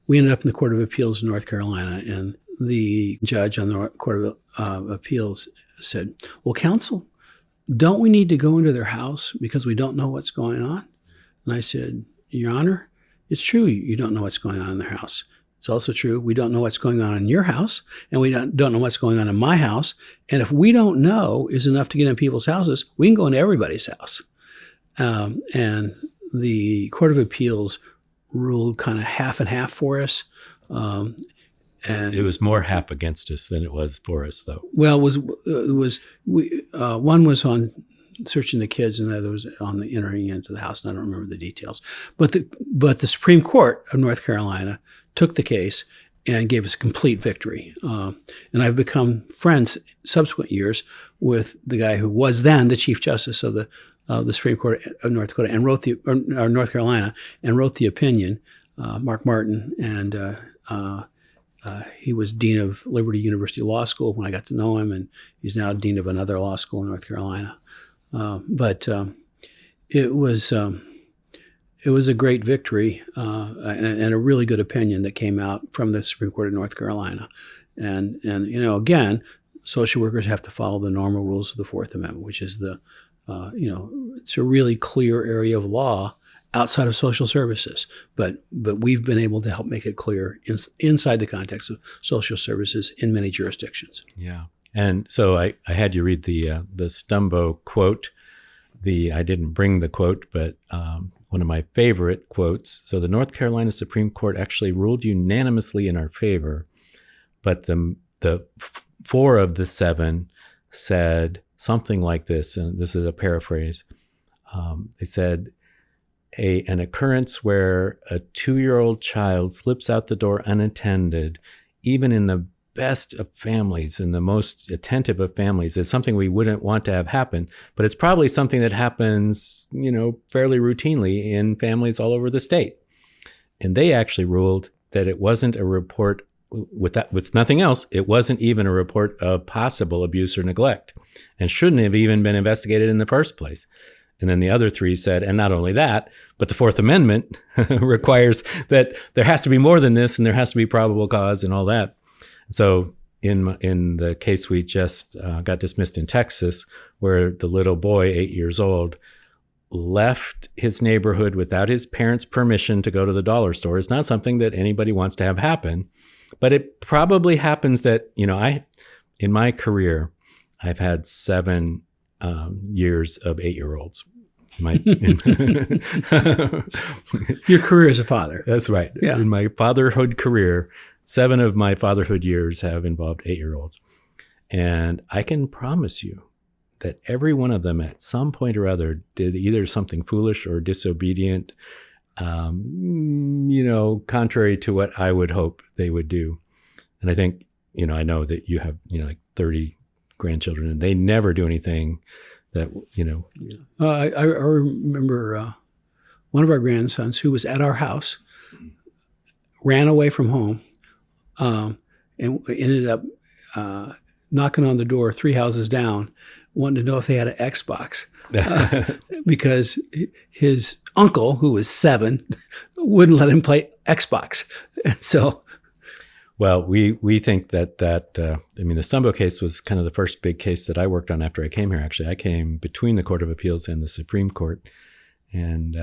S1: we ended up in the Court of Appeals in North Carolina, and the judge on the Court of Appeals said, well, counsel, don't we need to go into their house because we don't know what's going on? And I said, Your Honor, it's true you don't know what's going on in their house. It's also true we don't know what's going on in your house, and we don't know what's going on in my house. And if we don't know is enough to get in people's houses, we can go into everybody's house. And the Court of Appeals ruled kind of half and half for us. And
S3: it was more half against us than it was for us, though.
S1: Well, one was on searching the kids, and the other was on the entering into the house, and I don't remember the details. But the Supreme Court of North Carolina took the case and gave us a complete victory. And I've become friends subsequent years with the guy who was then the Chief Justice of the Supreme Court of North Dakota and or North Carolina, and wrote the opinion, Mark Martin, and he was Dean of Liberty University Law School when I got to know him, and he's now Dean of another law school in North Carolina. But it was a great victory and a really good opinion that came out from the Supreme Court of North Carolina. And again, social workers have to follow the normal rules of the Fourth Amendment, which is it's a really clear area of law outside of social services. But we've been able to help make it clear inside the context of social services in many jurisdictions.
S3: Yeah. And so I had you read the Stumbo quote. I didn't bring the quote, but one of my favorite quotes. So the North Carolina Supreme Court actually ruled unanimously in our favor, but the 4 of the 7 said something like this, and this is a paraphrase. They said, an occurrence where a 2-year-old child slips out the door unattended, even in the best of families and the most attentive of families, is something we wouldn't want to have happen, but it's probably something that happens, fairly routinely in families all over the state. And they actually ruled that it wasn't a report with nothing else. It wasn't even a report of possible abuse or neglect, and shouldn't have even been investigated in the first place. And then the other 3 said, and not only that, but the Fourth Amendment requires that there has to be more than this, and there has to be probable cause and all that. So in the case we just got dismissed in Texas, where the little boy, 8 years old, left his neighborhood without his parents' permission to go to the dollar store, is not something that anybody wants to have happen. But it probably happens that, in my career, I've had 7 years of 8-year-olds.
S1: Your career as a father.
S3: That's right. Yeah. In my fatherhood career, 7 of my fatherhood years have involved 8-year-olds. And I can promise you that every one of them at some point or other did either something foolish or disobedient, contrary to what I would hope they would do. And I think, I know that you have, like 30 grandchildren, and they never do anything that,
S1: I remember one of our grandsons who was at our house ran away from home and ended up knocking on the door 3 houses down, wanting to know if they had an Xbox. Because his uncle, who was 7, wouldn't let him play Xbox. And so,
S3: well, we think that the Stumbo case was kind of the first big case that I worked on after I came here. Actually, I came between the Court of Appeals and the Supreme Court, and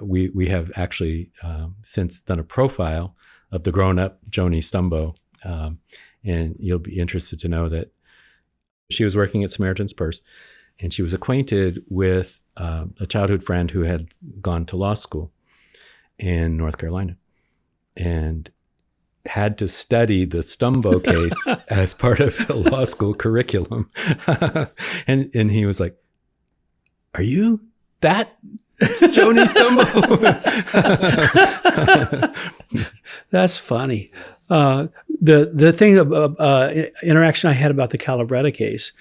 S3: we have actually since done a profile of the grown-up Joni Stumbo, and you'll be interested to know that she was working at Samaritan's Purse. And she was acquainted with a childhood friend who had gone to law school in North Carolina and had to study the Stumbo case as part of the law school curriculum. and he was like, "Are you that Joni Stumbo?"
S1: That's funny. The thing interaction I had about the Calabretta case,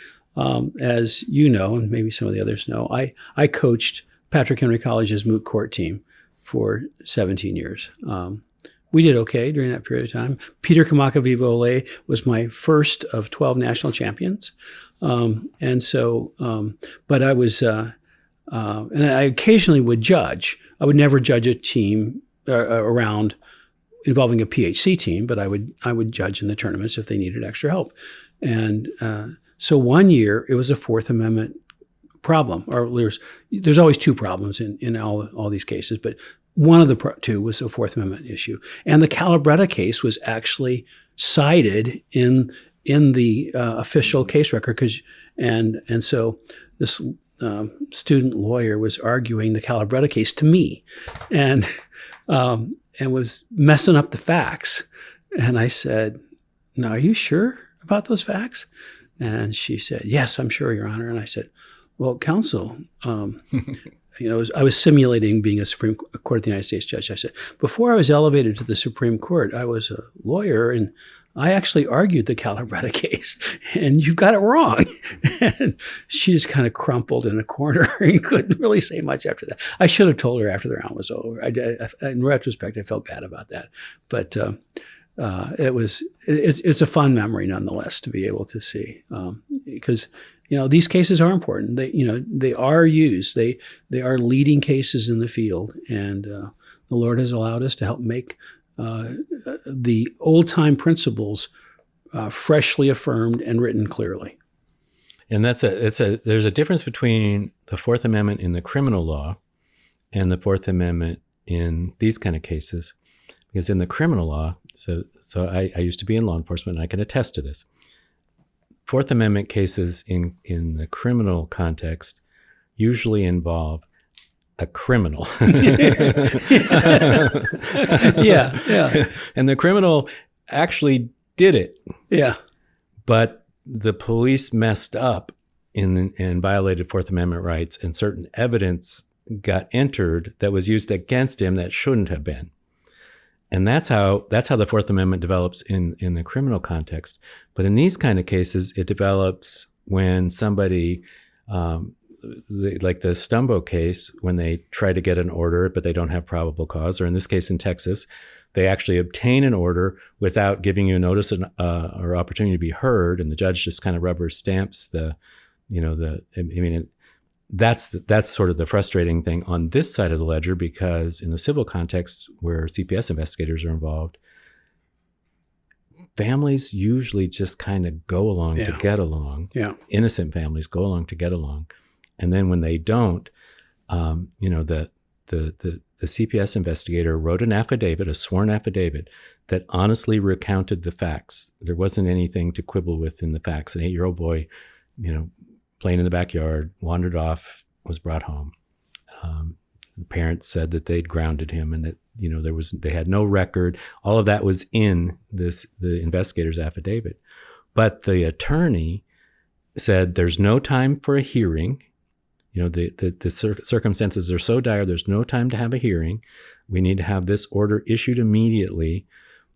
S1: as you know, and maybe some of the others know, I coached Patrick Henry College's moot court team for 17 years. We did okay during that period of time. Peter Kamakaviva-Ole was my first of 12 national champions. And so, but I was, and I occasionally would judge. I would never judge a team around involving a PHC team, but I would judge in the tournaments if they needed extra help. And so one year it was a Fourth Amendment problem, or there's always two problems in all these cases, but one of the two was a Fourth Amendment issue. And the Calabretta case was actually cited in the official case record, and so this student lawyer was arguing the Calabretta case to me, and was messing up the facts. And I said, "No, are you sure about those facts?" And she said, "Yes, I'm sure, Your Honor." And I said, "Well, counsel, I was simulating being a Supreme Court of the United States judge." I said, "Before I was elevated to the Supreme Court, I was a lawyer, and I actually argued the Calabretta case, and you've got it wrong." And she just kind of crumpled in a corner and couldn't really say much after that. I should have told her after the round was over. In retrospect, I felt bad about that, but it's a fun memory nonetheless to be able to see, because these cases are important. They are used. They are leading cases in the field, and the Lord has allowed us to help make the old-time principles freshly affirmed and written clearly.
S3: And there's a difference between the Fourth Amendment in the criminal law and the Fourth Amendment in these kind of cases. Because in the criminal law, so I used to be in law enforcement, and I can attest to this. Fourth Amendment cases in the criminal context usually involve a criminal.
S1: Yeah.
S3: And the criminal actually did it.
S1: Yeah.
S3: But the police messed up and violated Fourth Amendment rights, and certain evidence got entered that was used against him that shouldn't have been. And that's how the Fourth Amendment develops in the criminal context. But in these kind of cases, it develops when somebody, like the Stumbo case, when they try to get an order, but they don't have probable cause, or in this case in Texas, they actually obtain an order without giving you a notice or opportunity to be heard, and the judge just kind of rubber stamps that's sort of the frustrating thing on this side of the ledger, because in the civil context where CPS investigators are involved, families usually just kind of go along to get along. Yeah. Innocent families go along to get along. And then when they don't, the CPS investigator wrote an affidavit, a sworn affidavit, that honestly recounted the facts. There wasn't anything to quibble with in the facts. An 8-year-old boy, playing in the backyard, wandered off, was brought home. The parents said that they'd grounded him, and that they had no record. All of that was in the investigator's affidavit. But the attorney said there's no time for a hearing. The circumstances are so dire, there's no time to have a hearing. We need to have this order issued immediately.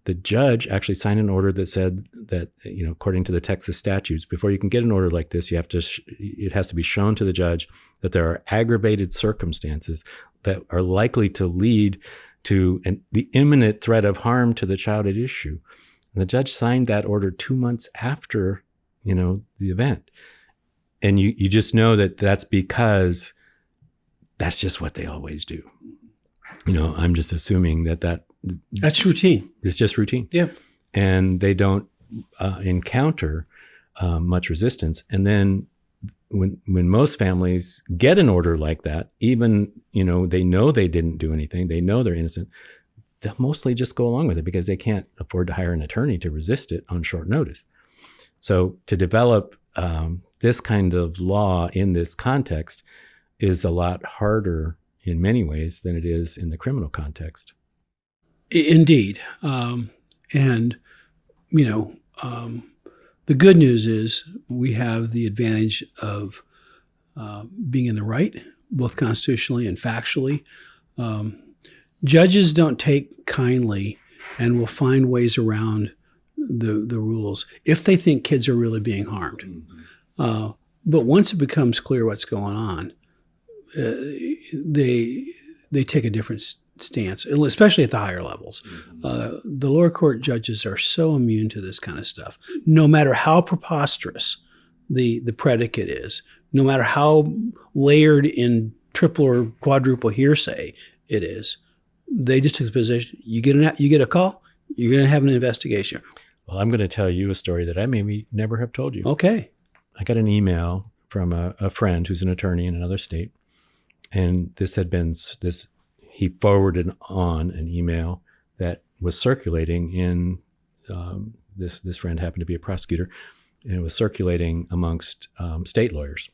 S3: The judge actually signed an order that said that, according to the Texas statutes, before you can get an order like this, you have to it has to be shown to the judge that there are aggravated circumstances, that are likely to lead to the imminent threat of harm to the child at issue. And the judge signed that order 2 months after, the event. And you just know that that's because that's just what they always do. I'm just assuming
S1: that's routine.
S3: It's just routine.
S1: Yeah.
S3: And they don't encounter much resistance. And then when most families get an order like that, even, they know they didn't do anything, they know they're innocent, they'll mostly just go along with it because they can't afford to hire an attorney to resist it on short notice. So to develop this kind of law in this context is a lot harder in many ways than it is in the criminal context.
S1: Indeed. The good news is we have the advantage of being in the right, both constitutionally and factually. Judges don't take kindly and will find ways around the rules if they think kids are really being harmed. But once it becomes clear what's going on, they take a different stance, especially at the higher levels. The lower court judges are so immune to this kind of stuff. No matter how preposterous the predicate is, no matter how layered in triple or quadruple hearsay it is, they just took the position, you get a call, you're going to have an investigation.
S3: Well, I'm going to tell you a story that I maybe never have told you.
S1: Okay.
S3: I got an email from a friend who's an attorney in another state. And he forwarded on an email that was circulating in, this friend happened to be a prosecutor, and it was circulating amongst state lawyers.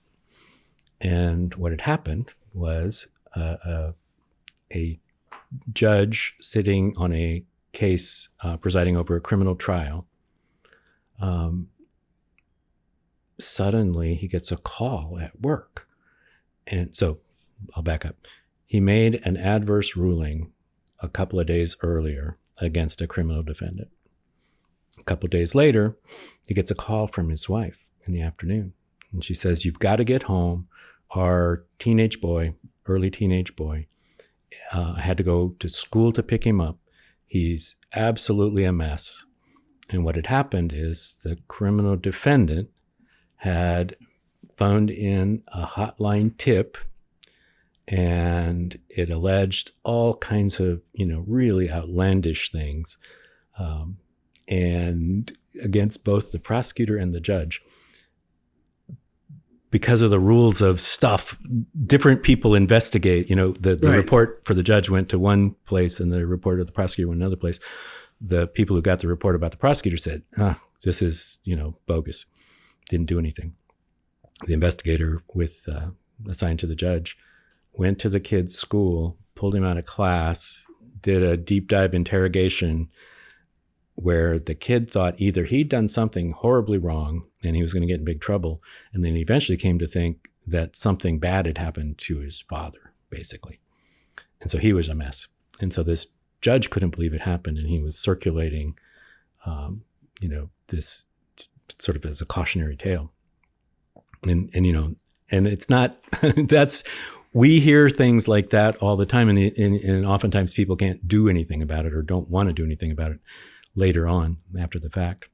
S3: And what had happened was a judge sitting on a case presiding over a criminal trial, suddenly he gets a call at work. And so I'll back up. He made an adverse ruling a couple of days earlier against a criminal defendant. A couple of days later, he gets a call from his wife in the afternoon. And she says, "You've got to get home. Our early teenage boy, I had to go to school to pick him up. He's absolutely a mess." And what had happened is the criminal defendant had phoned in a hotline tip, and it alleged all kinds of, really outlandish things, and against both the prosecutor and the judge. Because of the rules of stuff, different people investigate. The
S1: Right.
S3: report for the judge went to one place and the report of the prosecutor went another place. The people who got the report about the prosecutor said, this is, bogus. Didn't do anything. The investigator assigned to the judge went to the kid's school, pulled him out of class, did a deep dive interrogation where the kid thought either he'd done something horribly wrong and he was going to get in big trouble, and then he eventually came to think that something bad had happened to his father, basically. And so he was a mess. And so this judge couldn't believe it happened, and he was circulating, this sort of as a cautionary tale. And it's not, we hear things like that all the time, and oftentimes people can't do anything about it or don't want to do anything about it later on after the fact.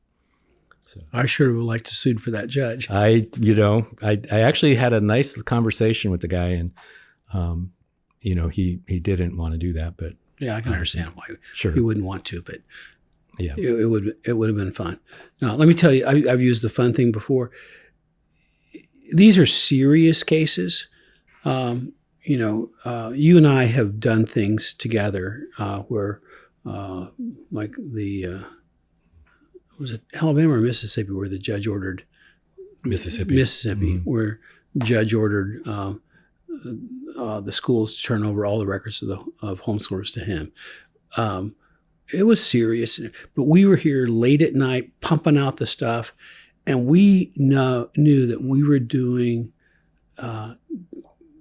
S3: So
S1: I sure would like to sue for that judge.
S3: I actually had a nice conversation with the guy, and he didn't want to do that, but
S1: Yeah, I can understand why
S3: Sure.
S1: he wouldn't want to, but
S3: yeah,
S1: it would have been fun. Now, let me tell you, I've used the fun thing before. These are serious cases. You and I have done things together where, like was it Alabama or Mississippi, where the judge ordered
S3: Mississippi,
S1: mm-hmm. where the judge ordered the schools to turn over all the records of homeschoolers to him. It was serious, but we were here late at night pumping out the stuff, and we knew that we were doing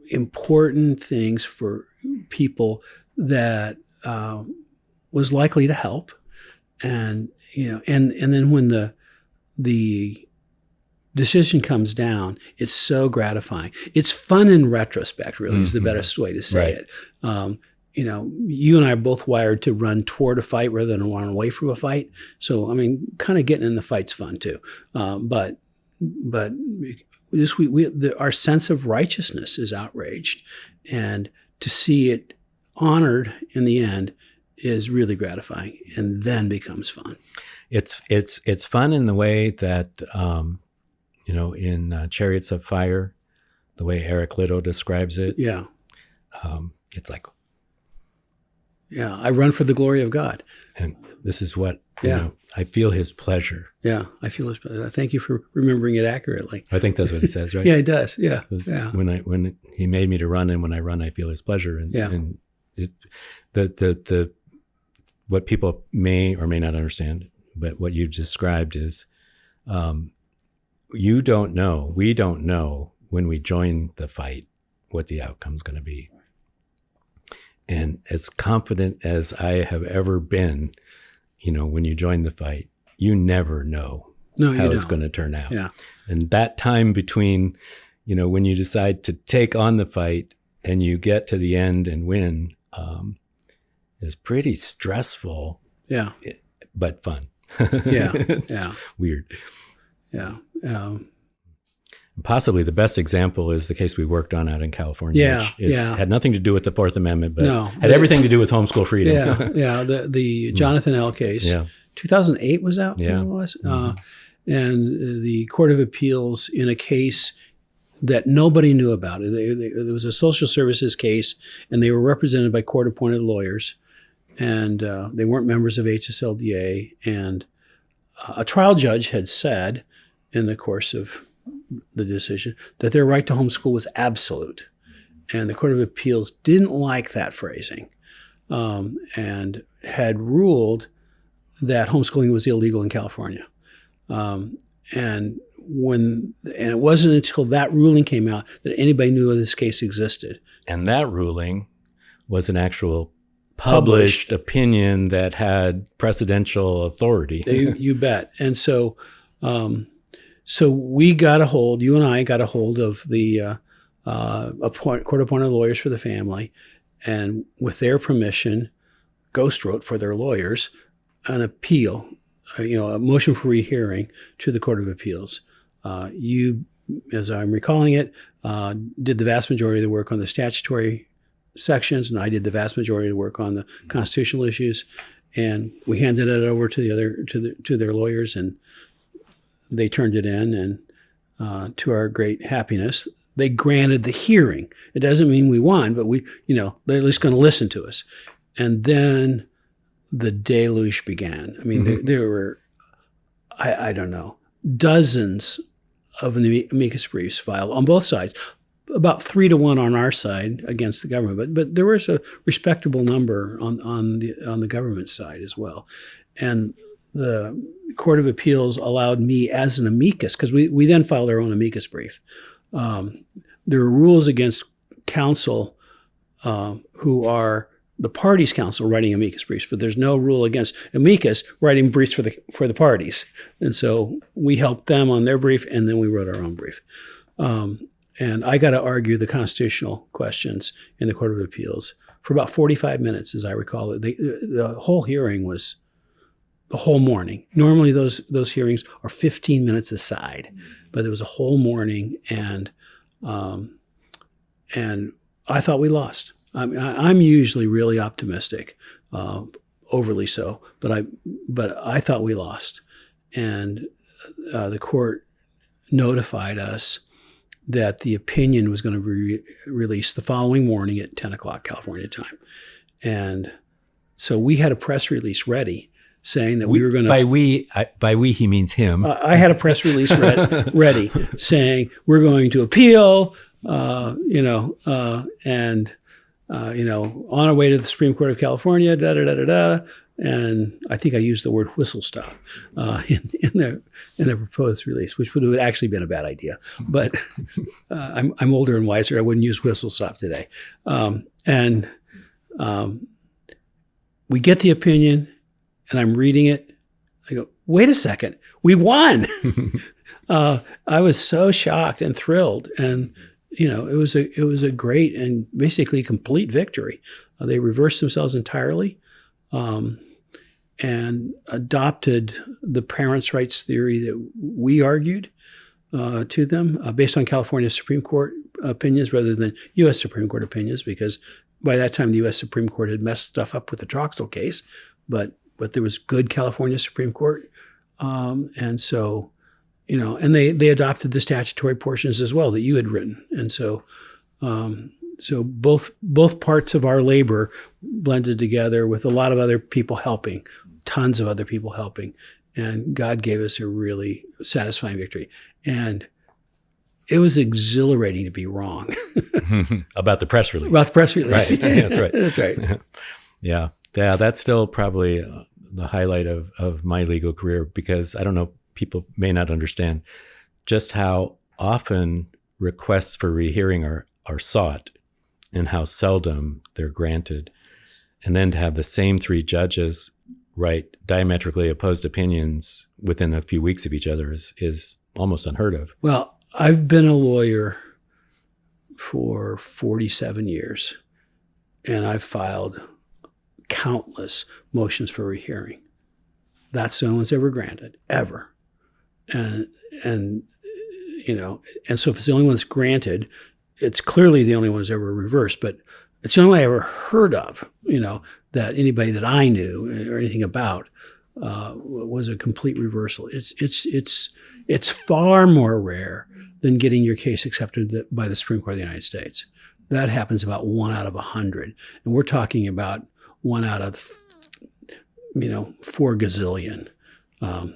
S1: important things for people that was likely to help. And and then when the decision comes down, it's so gratifying. It's fun in retrospect, really, is the best way to say it. You and I are both wired to run toward a fight rather than run away from a fight. So, I mean, kind of getting in the fight's fun too. But our sense of righteousness is outraged, and to see it honored in the end is really gratifying, and then becomes fun.
S3: It's fun in the way that in Chariots of Fire, the way Eric Liddell describes it.
S1: Yeah.
S3: It's like,
S1: yeah, I run for the glory of God.
S3: And this is what, I feel his pleasure.
S1: Yeah, I feel his pleasure. Thank you for remembering it accurately.
S3: I think that's what he says, right?
S1: Yeah, he does. Yeah, yeah.
S3: When he made me to run, and when I run, I feel his pleasure. And the what people may or may not understand, but what you've described is, we don't know when we join the fight what the outcome's going to be. And as confident as I have ever been, when you join the fight, you never know how it's going to turn out.
S1: Yeah.
S3: And that time between, when you decide to take on the fight and you get to the end and win, is pretty stressful.
S1: Yeah.
S3: But fun.
S1: Yeah.
S3: It's
S1: yeah.
S3: weird.
S1: Yeah.
S3: Possibly the best example is the case we worked on out in California, which had nothing to do with the Fourth Amendment, but had everything to do with homeschool freedom.
S1: Yeah. The Jonathan L. case, 2008 was that?
S3: Yeah.
S1: When it was? And the Court of Appeals, in a case that nobody knew about, there was a social services case, and they were represented by court-appointed lawyers, and they weren't members of HSLDA. And a trial judge had said in the course of the decision that their right to homeschool was absolute. And the Court of Appeals didn't like that phrasing, and had ruled that homeschooling was illegal in California. And it wasn't until that ruling came out that anybody knew this case existed.
S3: And that ruling was an actual published opinion that had precedential authority.
S1: You bet. And so we got a hold, you and I got a hold of the court-appointed lawyers for the family, and with their permission, ghost wrote for their lawyers an appeal, a motion for rehearing to the Court of Appeals. You, as I'm recalling it, did the vast majority of the work on the statutory sections, and I did the vast majority of the work on the constitutional issues. And we handed it over to their lawyers, and they turned it in. And to our great happiness, they granted the hearing. It doesn't mean we won, but they're at least going to listen to us. And then the deluge began. I mean, there were, I don't know, dozens of amicus briefs filed on both sides, about 3-1 on our side against the government, but there was a respectable number on the government side as well. And the Court of Appeals allowed me as an amicus, because we then filed our own amicus brief. There are rules against counsel who are the parties' counsel writing amicus briefs, but there's no rule against amicus writing briefs for the parties. And so we helped them on their brief, and then we wrote our own brief. And I got to argue the constitutional questions in the Court of Appeals for about 45 minutes, as I recall it. The whole hearing was the whole morning. Normally those hearings are 15 minutes aside, but there was a whole morning, and I thought we lost. I'm usually really optimistic, overly so, but I thought we lost, and the court notified us that the opinion was going to be released the following morning at 10 o'clock California time, and so we had a press release ready saying that we were going to.
S3: By we he means him.
S1: I had a press release ready saying we're going to appeal, on our way to the Supreme Court of California, and I think I used the word whistle stop in the proposed release, which would have actually been a bad idea. But I'm older and wiser. I wouldn't use whistle stop today. We get the opinion, and I'm reading it. I go, wait a second, we won. I was so shocked and thrilled, and it was a great and basically complete victory. They reversed themselves entirely, and adopted the parents' rights theory that we argued to them based on California Supreme Court opinions rather than U.S. Supreme Court opinions, because by that time the U.S. Supreme Court had messed stuff up with the Troxel case, but there was good California Supreme Court, and so and they adopted the statutory portions as well that you had written, and so both parts of our labor blended together with a lot of other people helping, tons of other people helping, and God gave us a really satisfying victory. And it was exhilarating to be wrong.
S3: About the press release.
S1: About the press release.
S3: Right. That's right.
S1: That's right.
S3: Yeah. That's still probably the highlight of my legal career, because I don't know, people may not understand just how often requests for rehearing are sought and how seldom they're granted. And then to have the same three judges write diametrically opposed opinions within a few weeks of each other is almost unheard of.
S1: Well, I've been a lawyer for 47 years, and I've filed countless motions for rehearing. That's the only one's ever granted, ever. And so if it's the only one that's granted, it's clearly the only one that's ever reversed, but it's the only one I ever heard of, that anybody that I knew or anything about was a complete reversal. It's far more rare than getting your case accepted by the Supreme Court of the United States. That happens about 1 out of 100. And we're talking about 1 out of, 4 gazillion.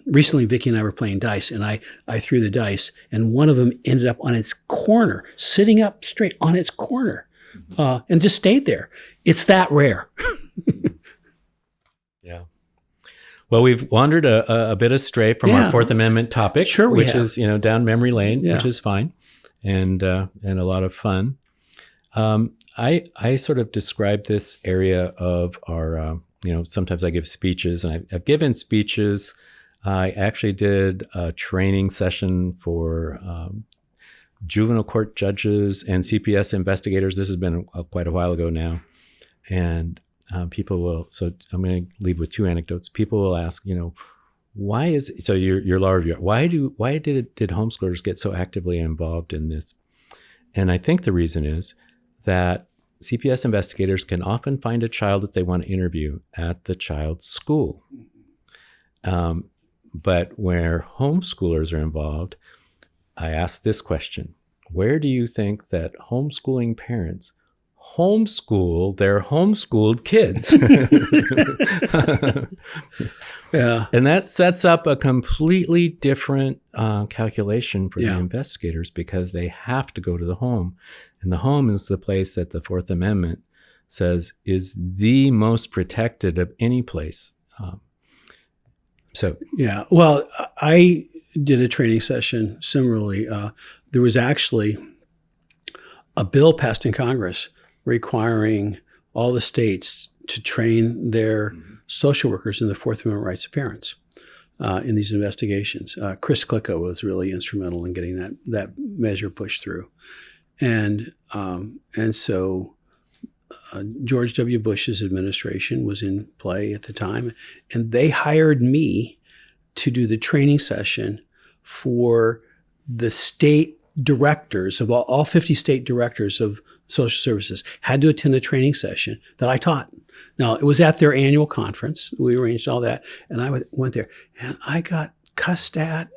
S1: Recently, Vicki and I were playing dice, and I threw the dice, and one of them ended up on its corner, sitting up straight on its corner, and just stayed there. It's that rare.
S3: Yeah. Well, we've wandered a bit astray from our Fourth Amendment topic,
S1: sure
S3: which is down memory lane,
S1: Yeah.
S3: which is fine, and a lot of fun. I sort of describe this area of our, sometimes I give speeches, and I've given speeches. I actually did a training session for juvenile court judges and CPS investigators. This has been quite a while ago now. And people will, so I'm going to leave with 2 anecdotes. People will ask, why is it, so your law review, why did homeschoolers get so actively involved in this? And I think the reason is that CPS investigators can often find a child that they want to interview at the child's school. But where homeschoolers are involved, I ask this question: where do you think that homeschooling parents homeschool their homeschooled kids?
S1: Yeah.
S3: And that sets up a completely different calculation for the investigators, because they have to go to the home. And the home is the place that the Fourth Amendment says is the most protected of any place.
S1: Yeah. Well, I did a training session similarly. There was actually a bill passed in Congress requiring all the states to train their social workers in the Fourth Amendment rights of parents in these investigations. Chris Klicko was really instrumental in getting that measure pushed through. And so George W. Bush's administration was in play at the time, and they hired me to do the training session for the state directors of all 50 state directors of social services had to attend a training session that I taught. Now, it was at their annual conference. We arranged all that, and I went there, and I got cussed at,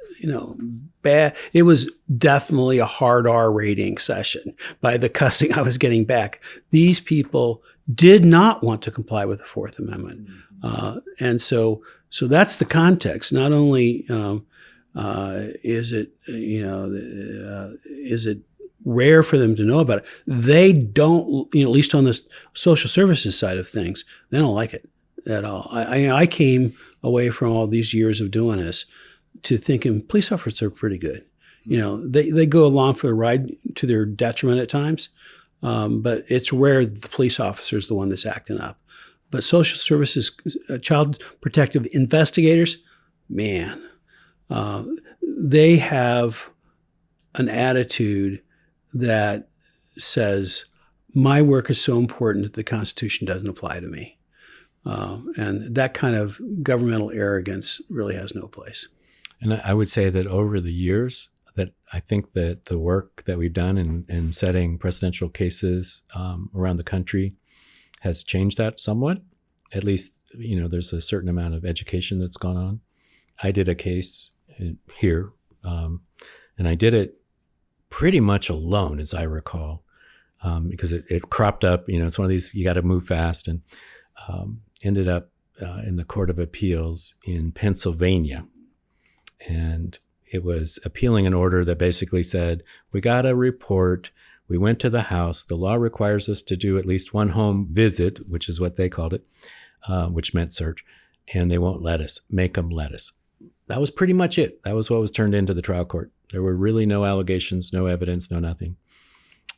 S1: bad. It was definitely a hard R rating session by the cussing I was getting back. These people did not want to comply with the Fourth Amendment. And so that's the context. Not only is it rare for them to know about it, they don't, at least on the social services side of things, they don't like it at all. I came away from all these years of doing this to thinking police officers are pretty good. They go along for the ride to their detriment at times, but it's rare the police officer is the one that's acting up. But social services, child protective investigators, man, they have an attitude that says, my work is so important that the Constitution doesn't apply to me. And that kind of governmental arrogance really has no place.
S3: And I would say that over the years, that I think that the work that we've done in setting presidential cases around the country has changed that somewhat. At least, there's a certain amount of education that's gone on. I did a case here, and I did it pretty much alone, as I recall, because it cropped up. It's one of these, you got to move fast, and ended up in the Court of Appeals in Pennsylvania. And it was appealing an order that basically said, we got a report, we went to the house, the law requires us to do at least one home visit, which is what they called it, which meant search, and they won't let us, make them let us. That was pretty much it. That was what was turned into the trial court. There were really no allegations, no evidence, no nothing.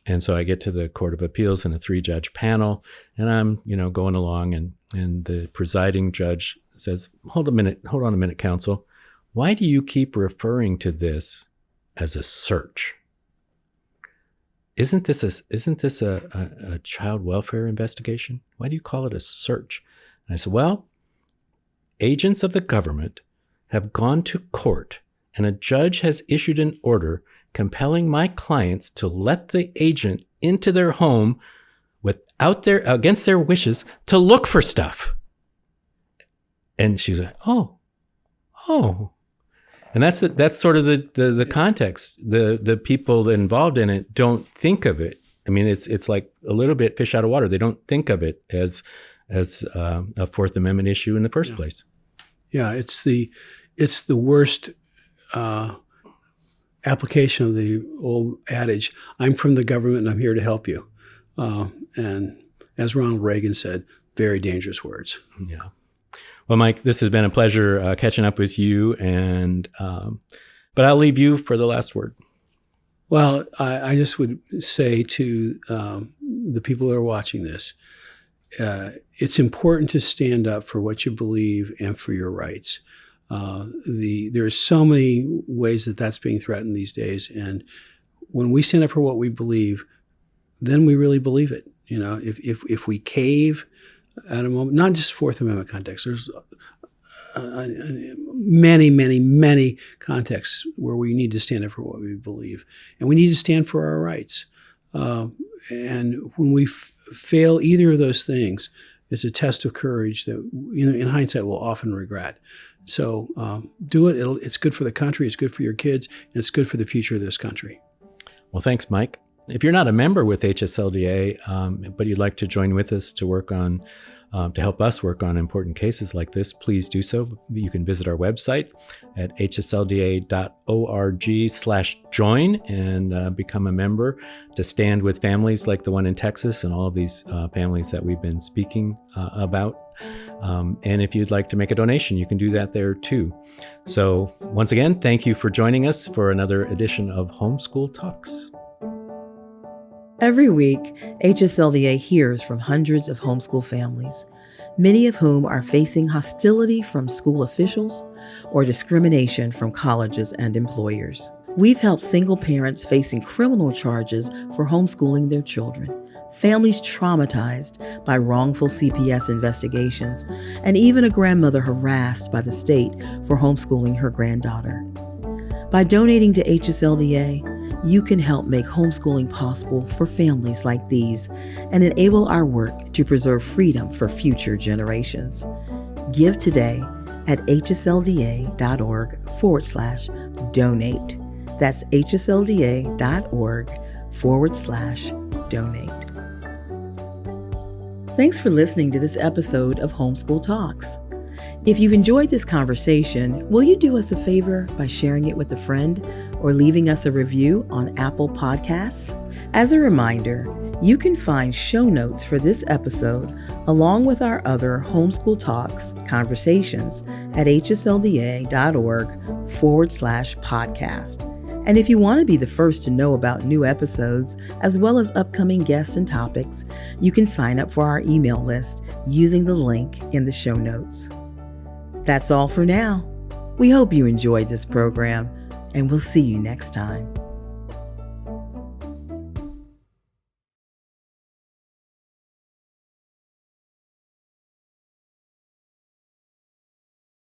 S3: And so I get to the Court of Appeals in a 3-judge panel, and I'm, going along, and the presiding judge says, hold on a minute, counsel. Why do you keep referring to this as a search? Isn't this a child welfare investigation? Why do you call it a search? And I said, well, agents of the government have gone to court, and a judge has issued an order compelling my clients to let the agent into their home against their wishes to look for stuff. And she's like, oh. And that's sort of the context. The people involved in it don't think of it. I mean, it's like a little bit fish out of water. They don't think of it as a Fourth Amendment issue in the first place.
S1: Yeah, it's the worst application of the old adage, I'm from the government and I'm here to help you. And as Ronald Reagan said, very dangerous words.
S3: Yeah. Well, Mike, this has been a pleasure catching up with you, and but I'll leave you for the last word.
S1: Well, I just would say to the people that are watching this, it's important to stand up for what you believe and for your rights. There are so many ways that that's being threatened these days, and when we stand up for what we believe, then we really believe it. If we cave at a moment, not just Fourth Amendment context, there's many contexts where we need to stand up for what we believe, and we need to stand for our rights. And when we fail either of those things, it's a test of courage that, in hindsight, we'll often regret. So do it. It's good for the country. It's good for your kids, and it's good for the future of this country.
S3: Well, thanks, Mike. If you're not a member with HSLDA, but you'd like to join with us to work on, to help us work on important cases like this, please do so. You can visit our website at hslda.org/join and become a member to stand with families like the one in Texas and all of these families that we've been speaking about. And if you'd like to make a donation, you can do that there too. So once again, thank you for joining us for another edition of Homeschool Talks.
S2: Every week, HSLDA hears from hundreds of homeschool families, many of whom are facing hostility from school officials or discrimination from colleges and employers. We've helped single parents facing criminal charges for homeschooling their children, families traumatized by wrongful CPS investigations, and even a grandmother harassed by the state for homeschooling her granddaughter. By donating to HSLDA, you can help make homeschooling possible for families like these and enable our work to preserve freedom for future generations. Give today at hslda.org/donate. That's hslda.org/donate. Thanks for listening to this episode of Homeschool Talks. If you've enjoyed this conversation, will you do us a favor by sharing it with a friend or leaving us a review on Apple Podcasts? As a reminder, you can find show notes for this episode along with our other Homeschool Talks conversations at hslda.org/podcast. And if you want to be the first to know about new episodes, as well as upcoming guests and topics, you can sign up for our email list using the link in the show notes. That's all for now. We hope you enjoyed this program. and we'll see you next time.